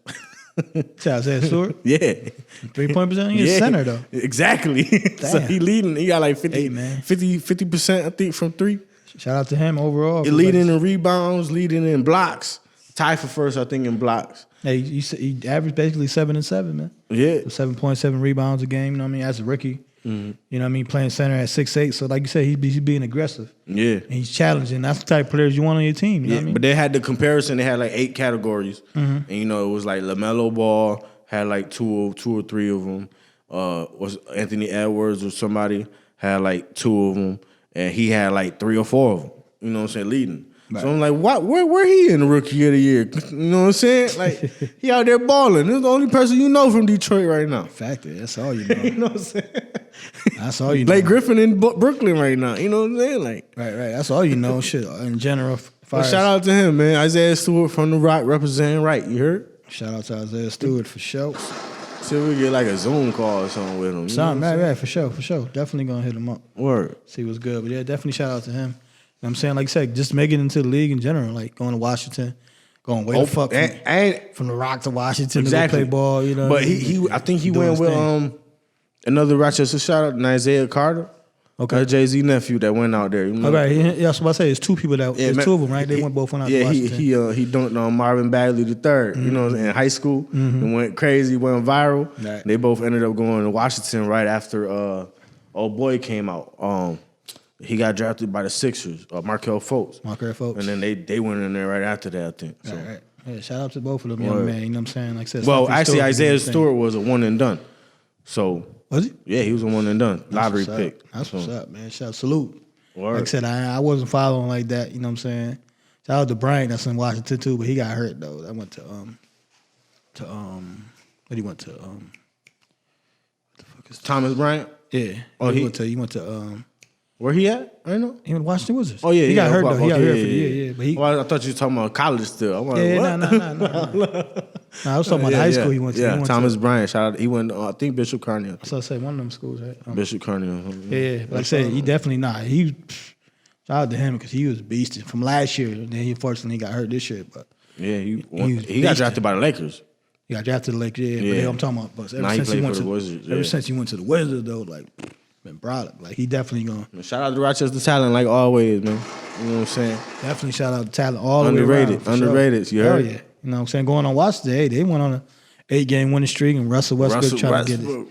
Isaiah Stewart? Yeah. 3-point percentage? He's a center, though. Exactly. So he leading. He got like 50%, I think, from 3. Shout out to him overall. Leading in rebounds, leading in blocks, Tied for first, I think, in blocks. Hey, he averaged basically 7 and 7, man. Yeah. 7.7 rebounds a game. You know what I mean? As a rookie, Mm-hmm. you know what I mean? Playing center at 6'8". So like you said, he's being aggressive. Yeah. And he's challenging. That's the type of players you want on your team. You know what I mean? But they had the comparison. They had like 8 categories, and it was like LaMelo Ball had like two or three of them. Was Anthony Edwards or somebody had like 2 of them, and he had like 3 or 4 of them. You know what I'm saying? Leading. Right. So I'm like, what? Where he in the rookie of the year? You know what I'm saying? Like he out there balling. This is the only person you know from Detroit right now. Factor. That's all you know. You know what I'm saying? That's all you know. Blake Griffin in Brooklyn right now. You know what I'm saying? Like right. That's all you know. Shit. In general. Well, shout out to him, man. Isaiah Stewart from the Rock representing right. You heard? Shout out to Isaiah Stewart for sure. See if we get like a Zoom call or something with him. Right, for sure. Definitely gonna hit him up. Word. See what's good. But yeah, definitely shout out to him. You know what I'm saying? Like I said, just make it into the league in general. Like going to Washington, going way the fuck from the Rock to Washington to go play ball. You know. But I think he went with another Rochester shout out, Isaiah Carter. Okay, Jay-Z nephew that went out there. You know? All right, yeah, that's what I say. It's 2 people that. There's 2 of them, right? They went both went out to Washington. He dunked on Marvin Bagley III. You know, in high school, and went crazy, went viral. Right. They both ended up going to Washington right after old boy came out. He got drafted by the Sixers, Markelle Fultz. And then they went in there right after that, I think. So. Right. Yeah, shout out to both of them, young man. You know what I'm saying? Like I said, well, actually, Isaiah Stewart was a one and done. So was he? Yeah, he was a one and done. Lottery pick. That's what's up, man. Shout out, salute. Word. Like I said, I wasn't following like that. You know what I'm saying? Shout out to Bryant that's in Washington too, but he got hurt though. I went to what he went to what the fuck is Thomas Bryant? Yeah. Oh, he went to where he at? I know. He went to Washington Wizards. Oh yeah, he got hurt though. He got hurt for the year. yeah. But he, well, I thought you were talking about college still. I'm like, yeah, what? No. I was talking about high school. He went to. Yeah, he went Thomas to, Bryant. Shout out. He went. I think Bishop Carnegie. So I say one of them schools, right? Bishop Carnegie. Yeah, like I said, he definitely not. He shout out to him because he was beasting from last year. And then he unfortunately got hurt this year. But yeah, he got drafted by the Lakers. He got drafted to the Lakers. Yeah. But I'm talking about. But ever since he went to the Wizards, though, like. Been brought up. Like, he definitely going. Shout out to Rochester talent like always, man. You know what I'm saying? Definitely shout out to talent all the underrated, way around. Underrated, sure. You heard? Yeah. You know what I'm saying? Going on Washington, hey, they went on a 8-game winning streak, and Russell Westbrook trying to get it.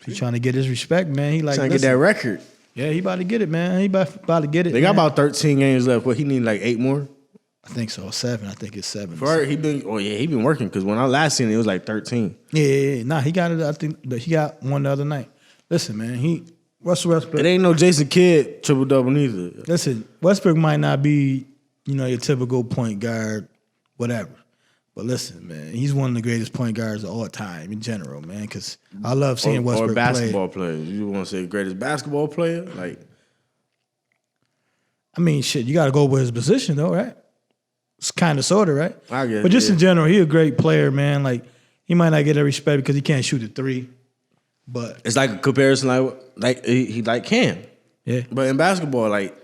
He trying to get his respect, man. He like trying to get that record. Yeah, he about to get it, man. He about to get it. They got about 13 games left. What, he need like 8 more? I think so. 7. I think it's 7. He been working because when I last seen it was like 13. Yeah. Nah, he got it. I think he got one the other night. Listen, man, Russell Westbrook. It ain't no Jason Kidd triple-double neither. Listen, Westbrook might not be, your typical point guard, whatever. But listen, man, he's one of the greatest point guards of all time in general, man, because I love seeing Westbrook play. Or basketball players. You want to say greatest basketball player? Like, I mean, shit, you got to go with his position, though, right? It's kind of, sort of, right? I get it. But just in general, he a great player, man. Like, he might not get that respect because he can't shoot a 3. But it's like a comparison, like he like Cam. Yeah. But in basketball, like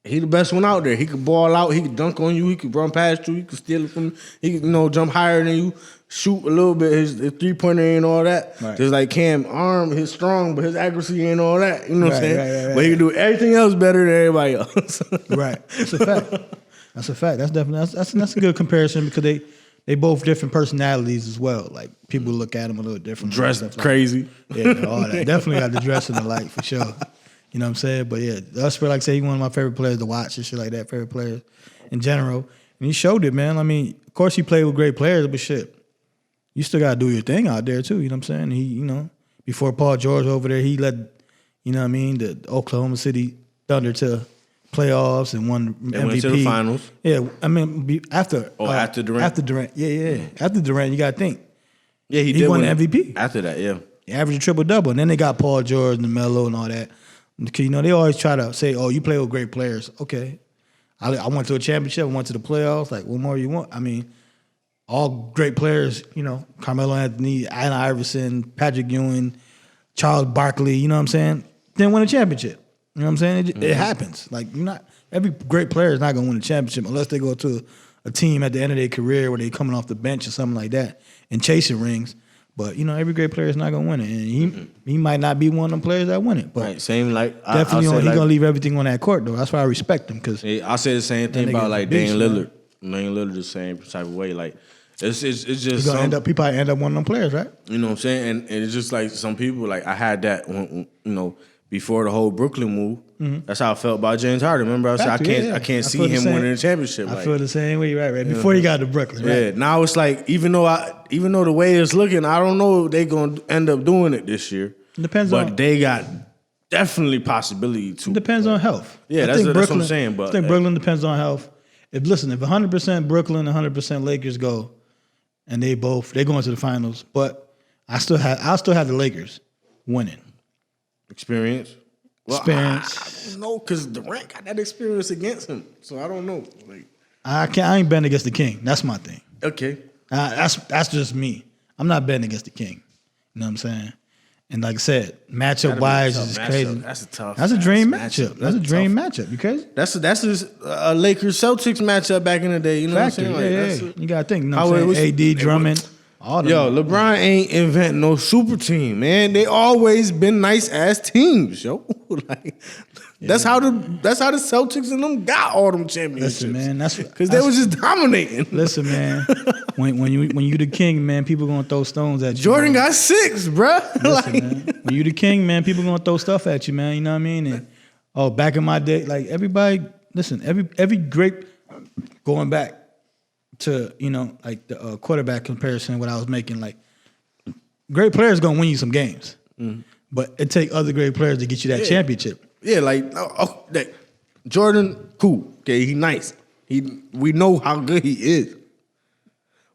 he the best one out there. He could ball out. He could dunk on you. He could run past you. He could steal it from you. He could jump higher than you, shoot a little bit. His 3-pointer ain't all that. Right. Just like Cam, he's strong, but his accuracy ain't all that. You know what I'm saying? Right. But he can do everything else better than everybody else. Right. That's a fact. That's a fact. That's definitely that's a good comparison because they both different personalities as well. Like people look at them a little different. Dressed crazy. Yeah, all that. Definitely got the dressing alike for sure. You know what I'm saying? But yeah, Usman, like I say, he's one of my favorite players to watch and shit like that. Favorite players in general, and he showed it, man. I mean, of course he played with great players, but shit, you still gotta do your thing out there too. You know what I'm saying? He, before Paul George over there, he led, the Oklahoma City Thunder to playoffs and won MVP. Went to the finals. Yeah, I mean after Durant. After Durant, yeah. After Durant, you got to think. Yeah, he won the MVP after that. Yeah, he averaged a triple-double, and then they got Paul George and Melo and all that. Because they always try to say, "Oh, you play with great players." Okay, I went to a championship. I went to the playoffs. Like, what more you want? I mean, all great players. Carmelo Anthony, Allen Iverson, Patrick Ewing, Charles Barkley. You know what I'm saying? Didn't win a championship. You know what I'm saying? It happens. Like every great player is not gonna win a championship unless they go to a team at the end of their career where they coming off the bench or something like that and chasing rings. But every great player is not gonna win it, and he might not be one of them players that win it. But Right, same like definitely, he's gonna leave everything on that court though. That's why I respect him because I say the same thing about like Damian Lillard. Damian Lillard the same type of way. Like it's just he probably end up one of them players, right? You know what I'm saying? And it's just like some people like I had that when, before the whole Brooklyn move. That's how I felt about James Harden. Remember I said I can't see him winning a championship. I feel the same way, right? Before he got to Brooklyn, right? Yeah. Now it's like even though the way it's looking, I don't know if they're gonna end up doing it this year. But they got definitely possibility to. It depends on health. Yeah, that's what I'm saying. But I think Brooklyn depends on health. If 100% Brooklyn, 100% Lakers go, and they're going to the finals. But I still have the Lakers winning. Experience. Well, experience. I don't know because Durant got that experience against him, so I don't know. Like I ain't betting against the King. That's my thing. Okay. That's just me. I'm not betting against the King. You know what I'm saying? And like I said, matchup wise, it's crazy. That's a tough. That's a dream matchup. That's a dream matchup. You crazy? That's a Lakers Celtics matchup back in the day. You know what I'm saying? You gotta think. You know what I'm saying? AD, Drummond. LeBron ain't inventing no super team, man. They always been nice ass teams, yo. That's how the Celtics and them got all them championships. Listen, man, that's because they was just dominating. Listen, man, when you the king, man, people gonna throw stones at you. Jordan got 6, bruh. Listen, man, when you the king, man, people gonna throw stuff at you, man. You know what I mean? And back in my day, like everybody, listen, every great going back to like the quarterback comparison, what I was making, like great players gonna win you some games, but it take other great players to get you that championship. Yeah, like Jordan, cool. Okay, he nice. We know how good he is.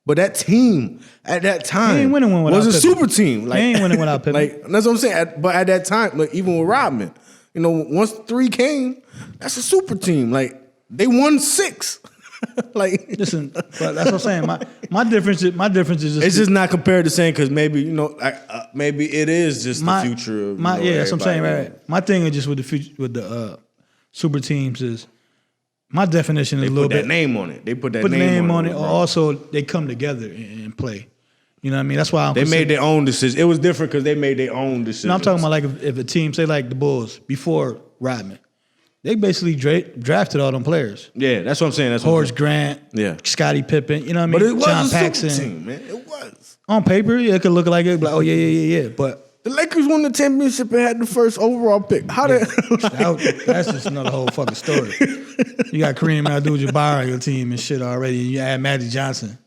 But that team at that time ain't winning one was a Pippen. super team. Like, he ain't winning without Pippen. Like that's what I'm saying. But at that time, like even with Rodman, once 3 came, that's a super team. Like they won 6. Like listen, but that's what I'm saying. My difference is just it's just not compared to saying because maybe maybe it is just the future. That's what I'm saying. Right. My thing is just with the future with the super teams is my definition is a little bit. They put that name on it. They put that name on it. Also, they come together and play. You know what I mean? That's why they made their own decision. It was different because they made their own decision. No, I'm talking about like if a team, say like the Bulls before Rodman. They basically drafted all them players. Yeah, that's what I'm saying. That's Horace Grant, Scottie Pippen, you know what I mean? But it was John a Paxson. super team, man. It was. On paper, it could look like it, like, oh, yeah. But the Lakers won the championship and had the first overall pick. How did that's just another whole fucking story. You got Kareem Abdul-Jabbar on your team and shit already, and you add Magic Johnson.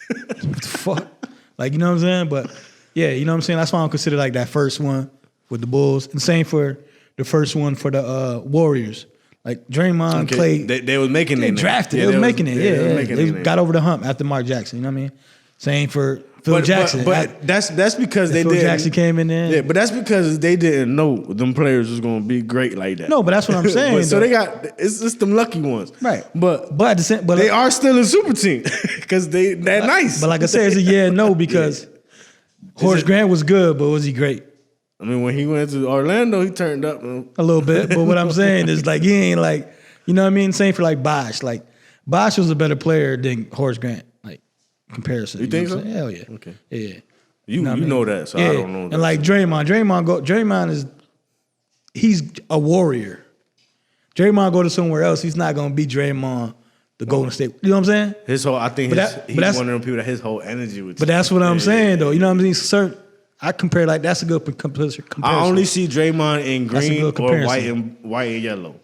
What the fuck? Like, you know what I'm saying? But yeah, you know what I'm saying? That's why I don't consider like that first one with the Bulls. And same for the first one for the Warriors. Like Draymond, Clay. They was making it. Drafted. They was making it. They got over the hump after Mark Jackson. You know what I mean? Same for Phil Jackson. But that's because they Phil didn't. Jackson came in there. Yeah, but that's because they didn't know them players was going to be great like that. No, but that's what I'm saying. So they got it's them lucky ones, right? But at the same, they are still a super team because they're nice. But like I said, it's a yeah and no because Horace Grant was good, but was he great? I mean, when he went to Orlando, he turned up a little bit. But what I'm saying is like he ain't like, you know what I mean? Same for like Bosh. Like Bosh was a better player than Horace Grant. Like comparison. You think so? Hell yeah. Okay. Yeah. You know that, so I don't know that. And like Draymond he's a warrior. Draymond go to somewhere else, he's not gonna be Draymond, the Golden State. You know what I'm saying? I think he's one of them people that his whole energy would. But that's what I'm saying though. You know what I mean? I compare like that's a good comparison. I only see Draymond in green or white and yellow.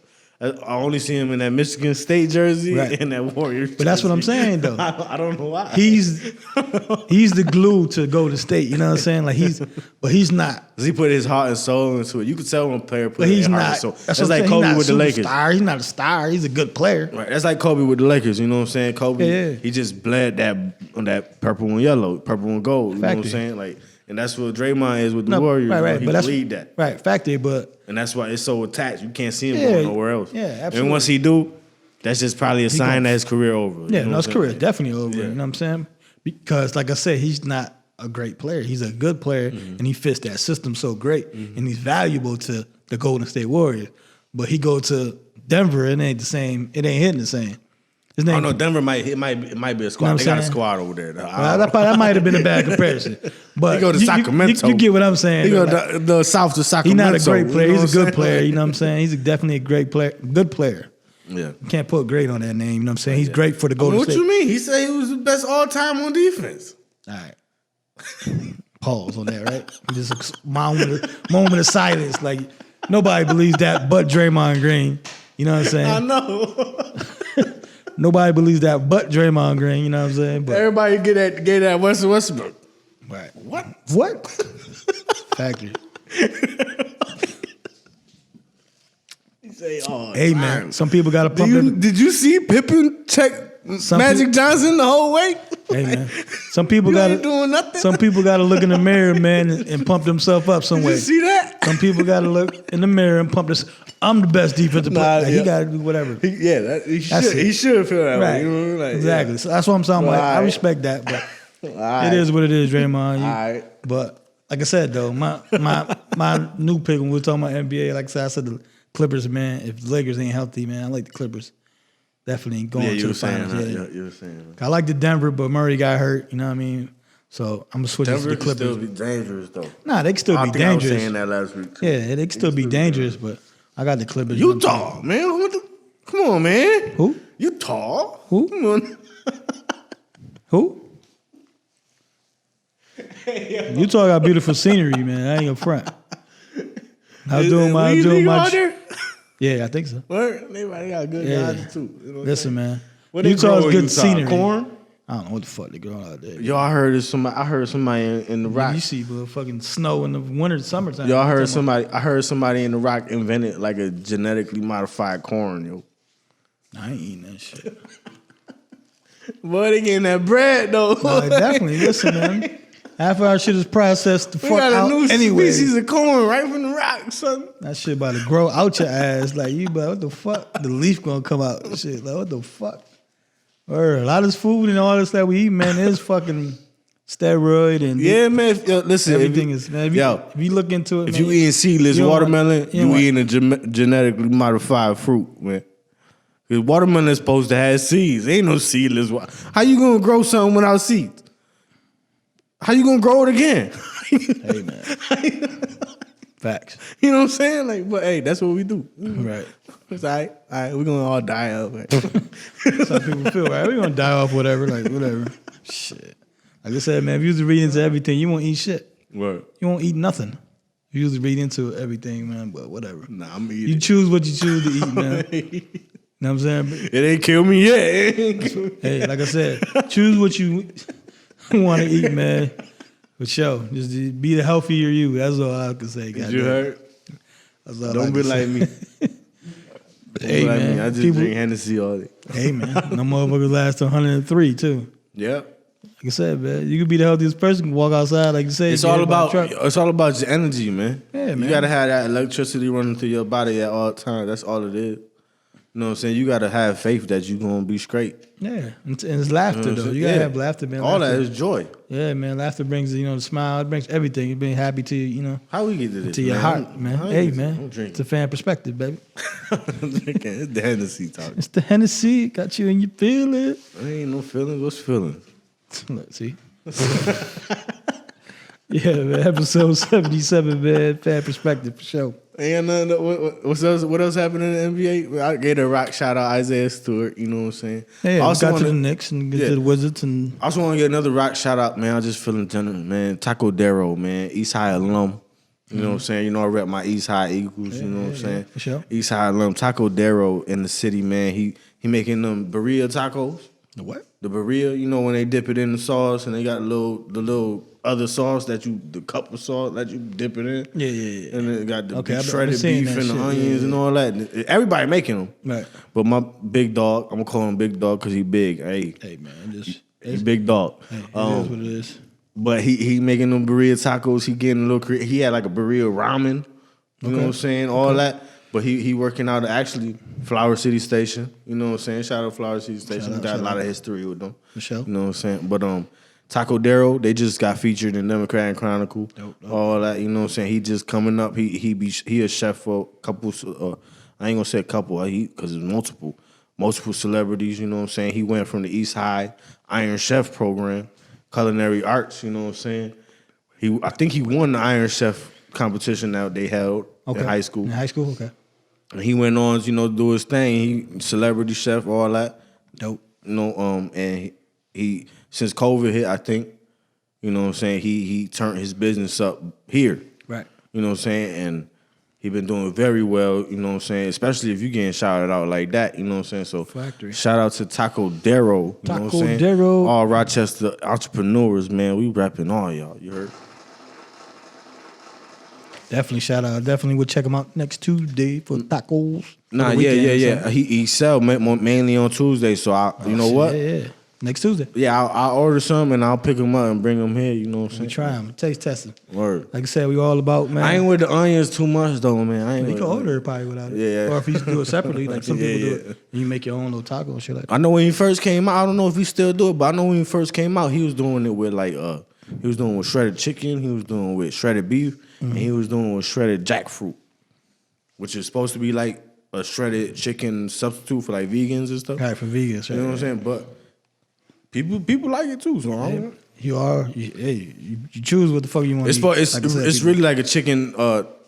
I only see him in that Michigan State jersey and that Warriors jersey. But that's what I'm saying though. I don't know why. He's the glue to Golden State. You know what I'm saying? Like he's not. He put his heart and soul into it. You could tell when a player put his heart not. and soul. That's like Kobe with the Lakers. He's not a star. He's a good player. Right. That's like Kobe with the Lakers. You know what I'm saying? Kobe. He just bled that purple and yellow, purple and gold. You know what I'm saying? Like. And that's what Draymond is with the Warriors. Right. He but lead that. Right, factory, but... And that's why it's so attached. You can't see him going nowhere else. Yeah, absolutely. And once he do, that's just probably a sign that his career over. Yeah, his career is definitely over. Yeah. You know what I'm saying? Because, like I said, he's not a great player. He's a good player, and he fits that system so great, and he's valuable to the Golden State Warriors. But he go to Denver, it ain't the same. It ain't hitting the same. His name. Oh no, Denver might be a squad. You know they got a saying? squad over there. That might have been a bad comparison. But He go to Sacramento. You get what I'm saying. He go like, the south to Sacramento. he's not a great player. You know He's a what good I'm player. saying? You know what I'm saying? He's definitely a great player. Good player. Yeah. You can't put great on that name. You know what I'm saying? He's great for the Golden What State. you mean? He said he was the best all time on defense. All right. Pause on that, right? Just a moment of silence. Like, nobody believes that but Draymond Green. You know what I'm saying? I know. Nobody believes that but Draymond Green. You know what I'm saying? But Everybody get that Westbrook. right. What? Factory. He say, oh, Hey, man. Some people got to pump it. Did you see Pippen check Magic Johnson the whole way? Hey, man. Some people You got ain't doing nothing. Some people got to look in the mirror, man, and pump themselves up some Did way. you see that? Some people got to look in the mirror and pump this. I'm the best defensive player. Like, yeah. He got to do whatever. He should feel that Right. way. You know, like, exactly. yeah. So that's what I'm saying. Like, I Alright. respect that, but Alright. it is what it is, Draymond. Alright. But like I said, though, my new pick when we were talking about NBA, like I said the Clippers, man. If the Lakers ain't healthy, man, I like the Clippers. Definitely going Yeah, to you the were saying finals. that. Yeah. You were saying that. I like the Denver, but Murray got hurt. You know what I mean? So I'm gonna switch Denver to the can Clippers. still be dangerous, though. Nah, they can still I be think I was dangerous. saying that last week, too. Yeah, they can still be dangerous, but I got the Clippers. You tall, man. Come on, man. Who? You tall. Who? Come on. Who? Utah got beautiful scenery, man. I ain't gonna front. I was doing my. Yeah, I think so. Word? They got good Yeah. guys, too. You know what I'm Listen, saying? man. What they Utah's grow in good Utah? scenery. Corn? I don't know what the fuck they growing out there. Y'all heard of somebody? I heard somebody in the Rock. You see, but fucking snow in the winter, summertime. Y'all heard somebody? I heard somebody in the Rock invented like a genetically modified corn, yo. I ain't eating that shit. Boy, they getting that bread though. No, definitely. Listen, man. Half of our shit is processed the We fuck got a out new anyway. species of corn right from the Rock, son. That shit about to grow out your ass. Like, you, but what the fuck? The leaf gonna come out and shit. Like, what the fuck? Or a lot of this food and all this that we eat, man, is fucking steroid and Yeah, man. Listen, everything is, man. If you look into it, if man, you eating seedless you don't watermelon, want- you don't you eating a genetically modified fruit, man. Because watermelon is supposed to have seeds. Ain't no seedless. How you gonna grow something without seeds? How you gonna grow it again? Hey, man. Facts. You know what I'm saying? Like, but hey, that's what we do. Right. It's all right. All right, we're gonna all die of it. Some people feel, right? We're gonna die off whatever, like whatever. Shit. Like I said, man, if you was to read into everything, you won't eat shit. Word. You won't eat nothing. You usually read into everything, man, but whatever. Nah, I'm eating. You choose what you choose to eat, man. You know what I'm saying? It ain't kill me yet. Hey, like I said, choose what you want to eat, man. But yo, just be the healthier you. That's all I can say, guys. You heard? That's all I Don't be can say. like me. Hey, Don't be like man. me. I just People- drink Hennessy all day. Hey, man. No motherfuckers last to 103, too. Yep. Like I said, man, you could be the healthiest person, walk outside, like you say. It's get all hit by a about truck. your energy, man. Yeah, You man. gotta have that electricity running through your body at all times. That's all it is. You know what I'm saying? You gotta have faith that you're gonna be straight. Yeah, and it's laughter, You know what I'm though. saying? You gotta Yeah. have laughter, man. All Laughter- that is joy. Yeah, man. Laughter brings, the smile. It brings everything. It brings happy to you, How we get to this? to your man? heart, man. How we Hey, get to this? man. I'm It's drinking. a fan perspective, baby. I'm drinking. It's the Hennessy talking. It's the Hennessy. Got you and you feel it. There ain't no feelings. What's feelings? Look, see? Yeah, man. Episode 77, man. Fan perspective for sure. Ain't nothing. What else happened in the NBA? I gave a rock shout out Isaiah Stewart. You know what I'm saying? Hey, I we also got to the wanna- Knicks and get Yeah. to the Wizards and I also want to get another rock shout out, man. I just feeling generous, man. Taco Darrow, man. East High alum. You know what I'm saying? You know I rep my East High Eagles. You know what I'm saying? for sure. East High alum. Taco Darrow in the city, man. He making them birria tacos. the what? The birria, you know when they dip it in the sauce and they got the little other sauce the cup of sauce that you dip it in. Yeah. And it got the Okay, I've been shredded seeing beef that and the shit, onions yeah. and all that. Everybody making them. Right. But my big dog, I'm gonna call him Big Dog because he big. Hey, Hey, man. Just, he big dog. it is what it is. But he making them burrito tacos. He getting a little he had like a burrito ramen. You know what I'm saying? All that. But he working out at actually Flower City Station. You know what I'm saying? Shout out Flower City Station. out, Got shout a lot out. of history with them. For sure. You know what I'm saying? But Taco Darrow, they just got featured in Democrat and Chronicle. Dope. All that, you know what I'm saying? He just coming up. He a chef for a couple. I ain't gonna say a couple, because it's multiple. multiple celebrities, you know what I'm saying? He went from the East High Iron Chef program, culinary arts, you know what I'm saying? I think he won the Iron Chef competition that they held in high school. In high school, okay. And he went on, you know, to do his thing. He celebrity chef, all that. Dope. You know, and he since COVID hit, I think, you know what I'm saying, he turned his business up here. Right. You know what I'm saying? And he been doing very well, you know what I'm saying? Especially if you getting shouted out like that, you know what I'm saying? So Factory. Shout out to Taco Dero, you know what I'm saying? Dero. All Rochester entrepreneurs, man. We repping all y'all, you heard? Definitely shout out. Definitely would check him out next Tuesday for tacos. Nah, yeah. He sell mainly on Tuesday, so you know what? Yeah. Next Tuesday. Yeah, I'll order some and I'll pick them up and bring them here. You know what I'm saying? We try them. Taste testing. Word. Like I said, we all about, man. I ain't with the onions too much though, man. You can order it probably without it. Yeah. Or if you do it separately, like some people do it, and you make your own little taco and shit like that. I know when he first came out, I don't know if he still do it, but I know when he first came out, he was doing it with like he was doing with shredded chicken, he was doing with shredded beef, and he was doing with shredded jackfruit, which is supposed to be like a shredded chicken substitute for like vegans and stuff. Right, for vegans. You know what I'm saying? But people like it too, so I don't know. You choose what the fuck you want to eat. It's really like a chicken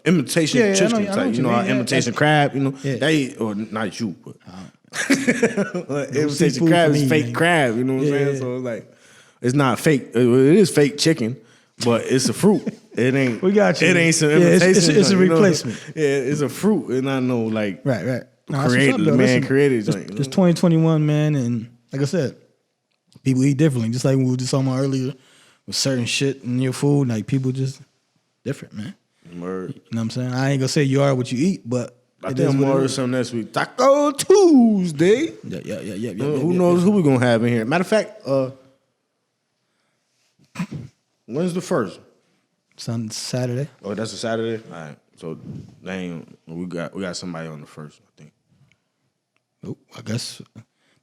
imitation chicken I know type. You know, what you mean. imitation crab. You know, Yeah. or not you, but imitation seafood crab for is me, fake man. crab. You know what I'm saying? Yeah. So it's like it's not fake. It is fake chicken, but it's a fruit. It ain't. We got you. It ain't some Yeah, imitation. it's a joint, you know? replacement. Yeah, it's a fruit, and I know like Right. No, that's what's created up, though. man Listen, created. It's joint, you know? 2021, man, and like I said, people eat differently. Just like we were just talking about earlier with certain shit in your food, like people just different, man. Word. You know what I'm saying? I ain't gonna say you are what you eat, but I it think is I'm what it order is. some next week. Taco Tuesday. Yeah. Who knows who we gonna have in here? Matter of fact, when's the first? Saturday. Oh, that's a Saturday. All right, so we got somebody on the first, I think. Oh, I guess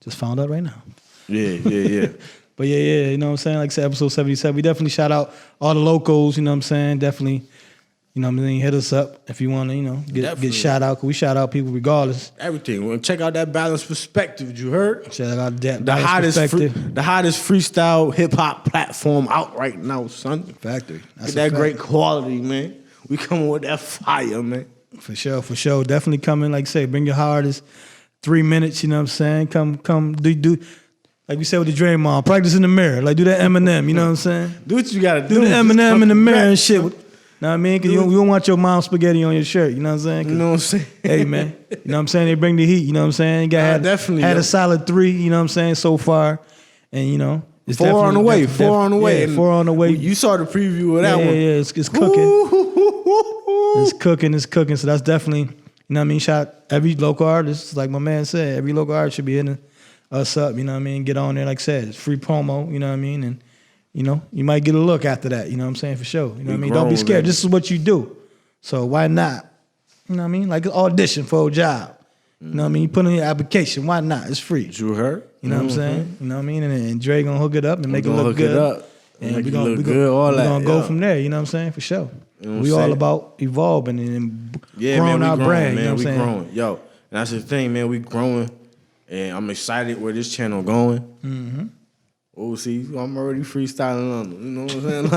just found out right now. Yeah. But yeah, you know what I'm saying? Like I said, episode 77. We definitely shout out all the locals, you know what I'm saying? Definitely, you know what I'm saying? Hit us up if you want to, you know, get shout out. Cause we shout out people regardless. Everything. Well, check out that Balanced Perspective. You heard? Shout out that The hottest perspective. the hottest freestyle hip hop platform out right now, son. Factory. That's Get that a fact. great quality, man. We coming with that fire, man. For sure. Definitely coming, like I say, bring your hardest 3 minutes, you know what I'm saying? Come do like we said with the Draymond, practice in the mirror. Like do that Eminem, you know what I'm saying? Do what you gotta do. Do the Just Eminem come in the mirror back. and shit. Know what I mean? Cause you don't want your mom's spaghetti on your shirt, you know what I'm saying? You know what I'm saying? Hey man, you know what I'm saying? They bring the heat, you know what I'm saying? Definitely, had yo. a solid 3, you know what I'm saying, so far. And you know, it's 4 on the way. definitely- 4 on the way. Yeah, 4 on the way. You saw the preview of that yeah, one. Yeah, it's cooking. It's cooking. So that's definitely, you know what I mean? Shout every local artist, like my man said, every local artist should be hitting us up, you know what I mean? Get on there, like I said, it's free promo, you know what I mean? And, you know, you might get a look after that, you know what I'm saying, for sure. You know what I mean? Don't be grown, scared. man. This is what you do. So why not? You know what I mean? Like an audition for a job. You know what I mean? You put in your application. Why not? It's free. You heard? You know what I'm saying? You know what I mean? And Dre gonna hook it up and make it gonna look hook it good. up. And Make we it gonna look we good, all we that, gonna go yeah. from there. You know what I'm saying? For sure. You know what We I'm all saying? about evolving and Yeah, growing man, our we growing, brand. man. You know what We I'm saying? growing. Yo, and that's the thing, man. We growing, and I'm excited where this channel going. Mm-hmm. Oh, see, I'm already freestyling on them. You know what I'm saying?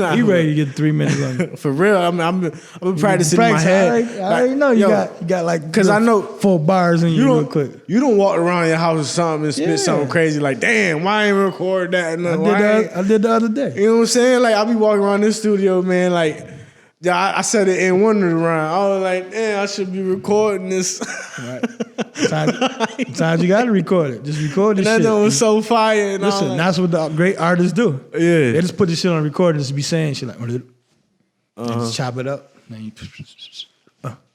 Like, He ready to get 3 minutes on it. for real. I mean, I'm practicing in my Practice, head. I already know you Yo, got like 'cause I know 4 bars in you real quick. You don't walk around your house or something and spit Yeah. something crazy like, damn, why I ain't record that? No, I did the other day. You know what I'm saying? Like, I be walking around this studio, man, like, yeah, I said it in wondering around. I was like, damn, I should be recording this. Right. Sometimes you gotta record it. Just record this And that shit. joint was so fire. And Listen, all that. that's what the great artists do. Yeah. They just put this shit on recording, just be saying shit like, and just chop it up. And you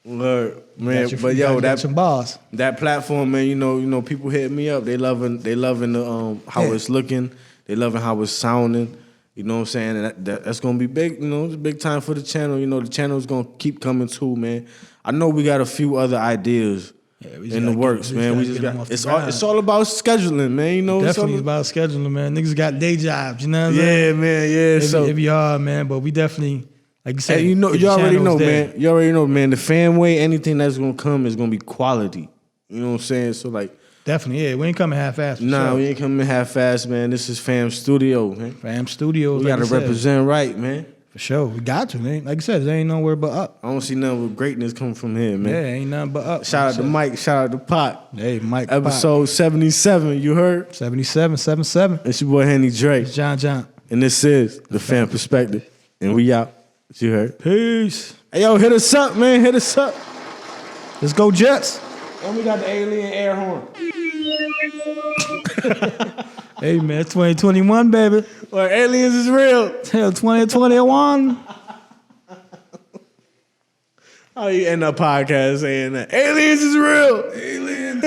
Look, man, got your- but you yo, got some bars. that platform, man, you know, people hit me up. They loving the how Yeah. it's looking. They loving how it's sounding. You know what I'm saying? And that's gonna be big. You know, it's a big time for the channel. You know, the channel's gonna keep coming too, man. I know we got a few other ideas we just in the gotta works, get- man. We gotta just get them got off the it's all ground. it's all about scheduling, man. You know, it's Definitely all- about scheduling, man. Niggas got day jobs, you know what I'm saying? yeah, man, yeah. So It be hard, man. But we definitely, like you said, hey, you know, the you already channel's know, there. man. You already know, man. The fan way, anything that's gonna come is gonna be quality. You know what I'm saying? So like, Definitely, yeah. We ain't coming half-assed. Nah, we ain't coming half-assed, man. This is Pham Studio, man. Pham Studios. We gotta represent right, man. For sure. We got to, man. Like I said, there ain't nowhere but up. I don't see nothing with greatness coming from here, man. Yeah, ain't nothing but up. Shout out to Mike. Shout out to Pot. Hey, Mike. Episode 77, you heard? 77, 77. It's your boy Henny Dre. It's John. And this is the Pham Perspective. And we out. You heard? Peace. Hey, yo, hit us up, man. Hit us up. Let's go, Jets. And we got the alien air horn. Hey, man, 2021, baby. Well, aliens is real. Hell, 2021. How you end up podcast saying that? Aliens is real. Aliens.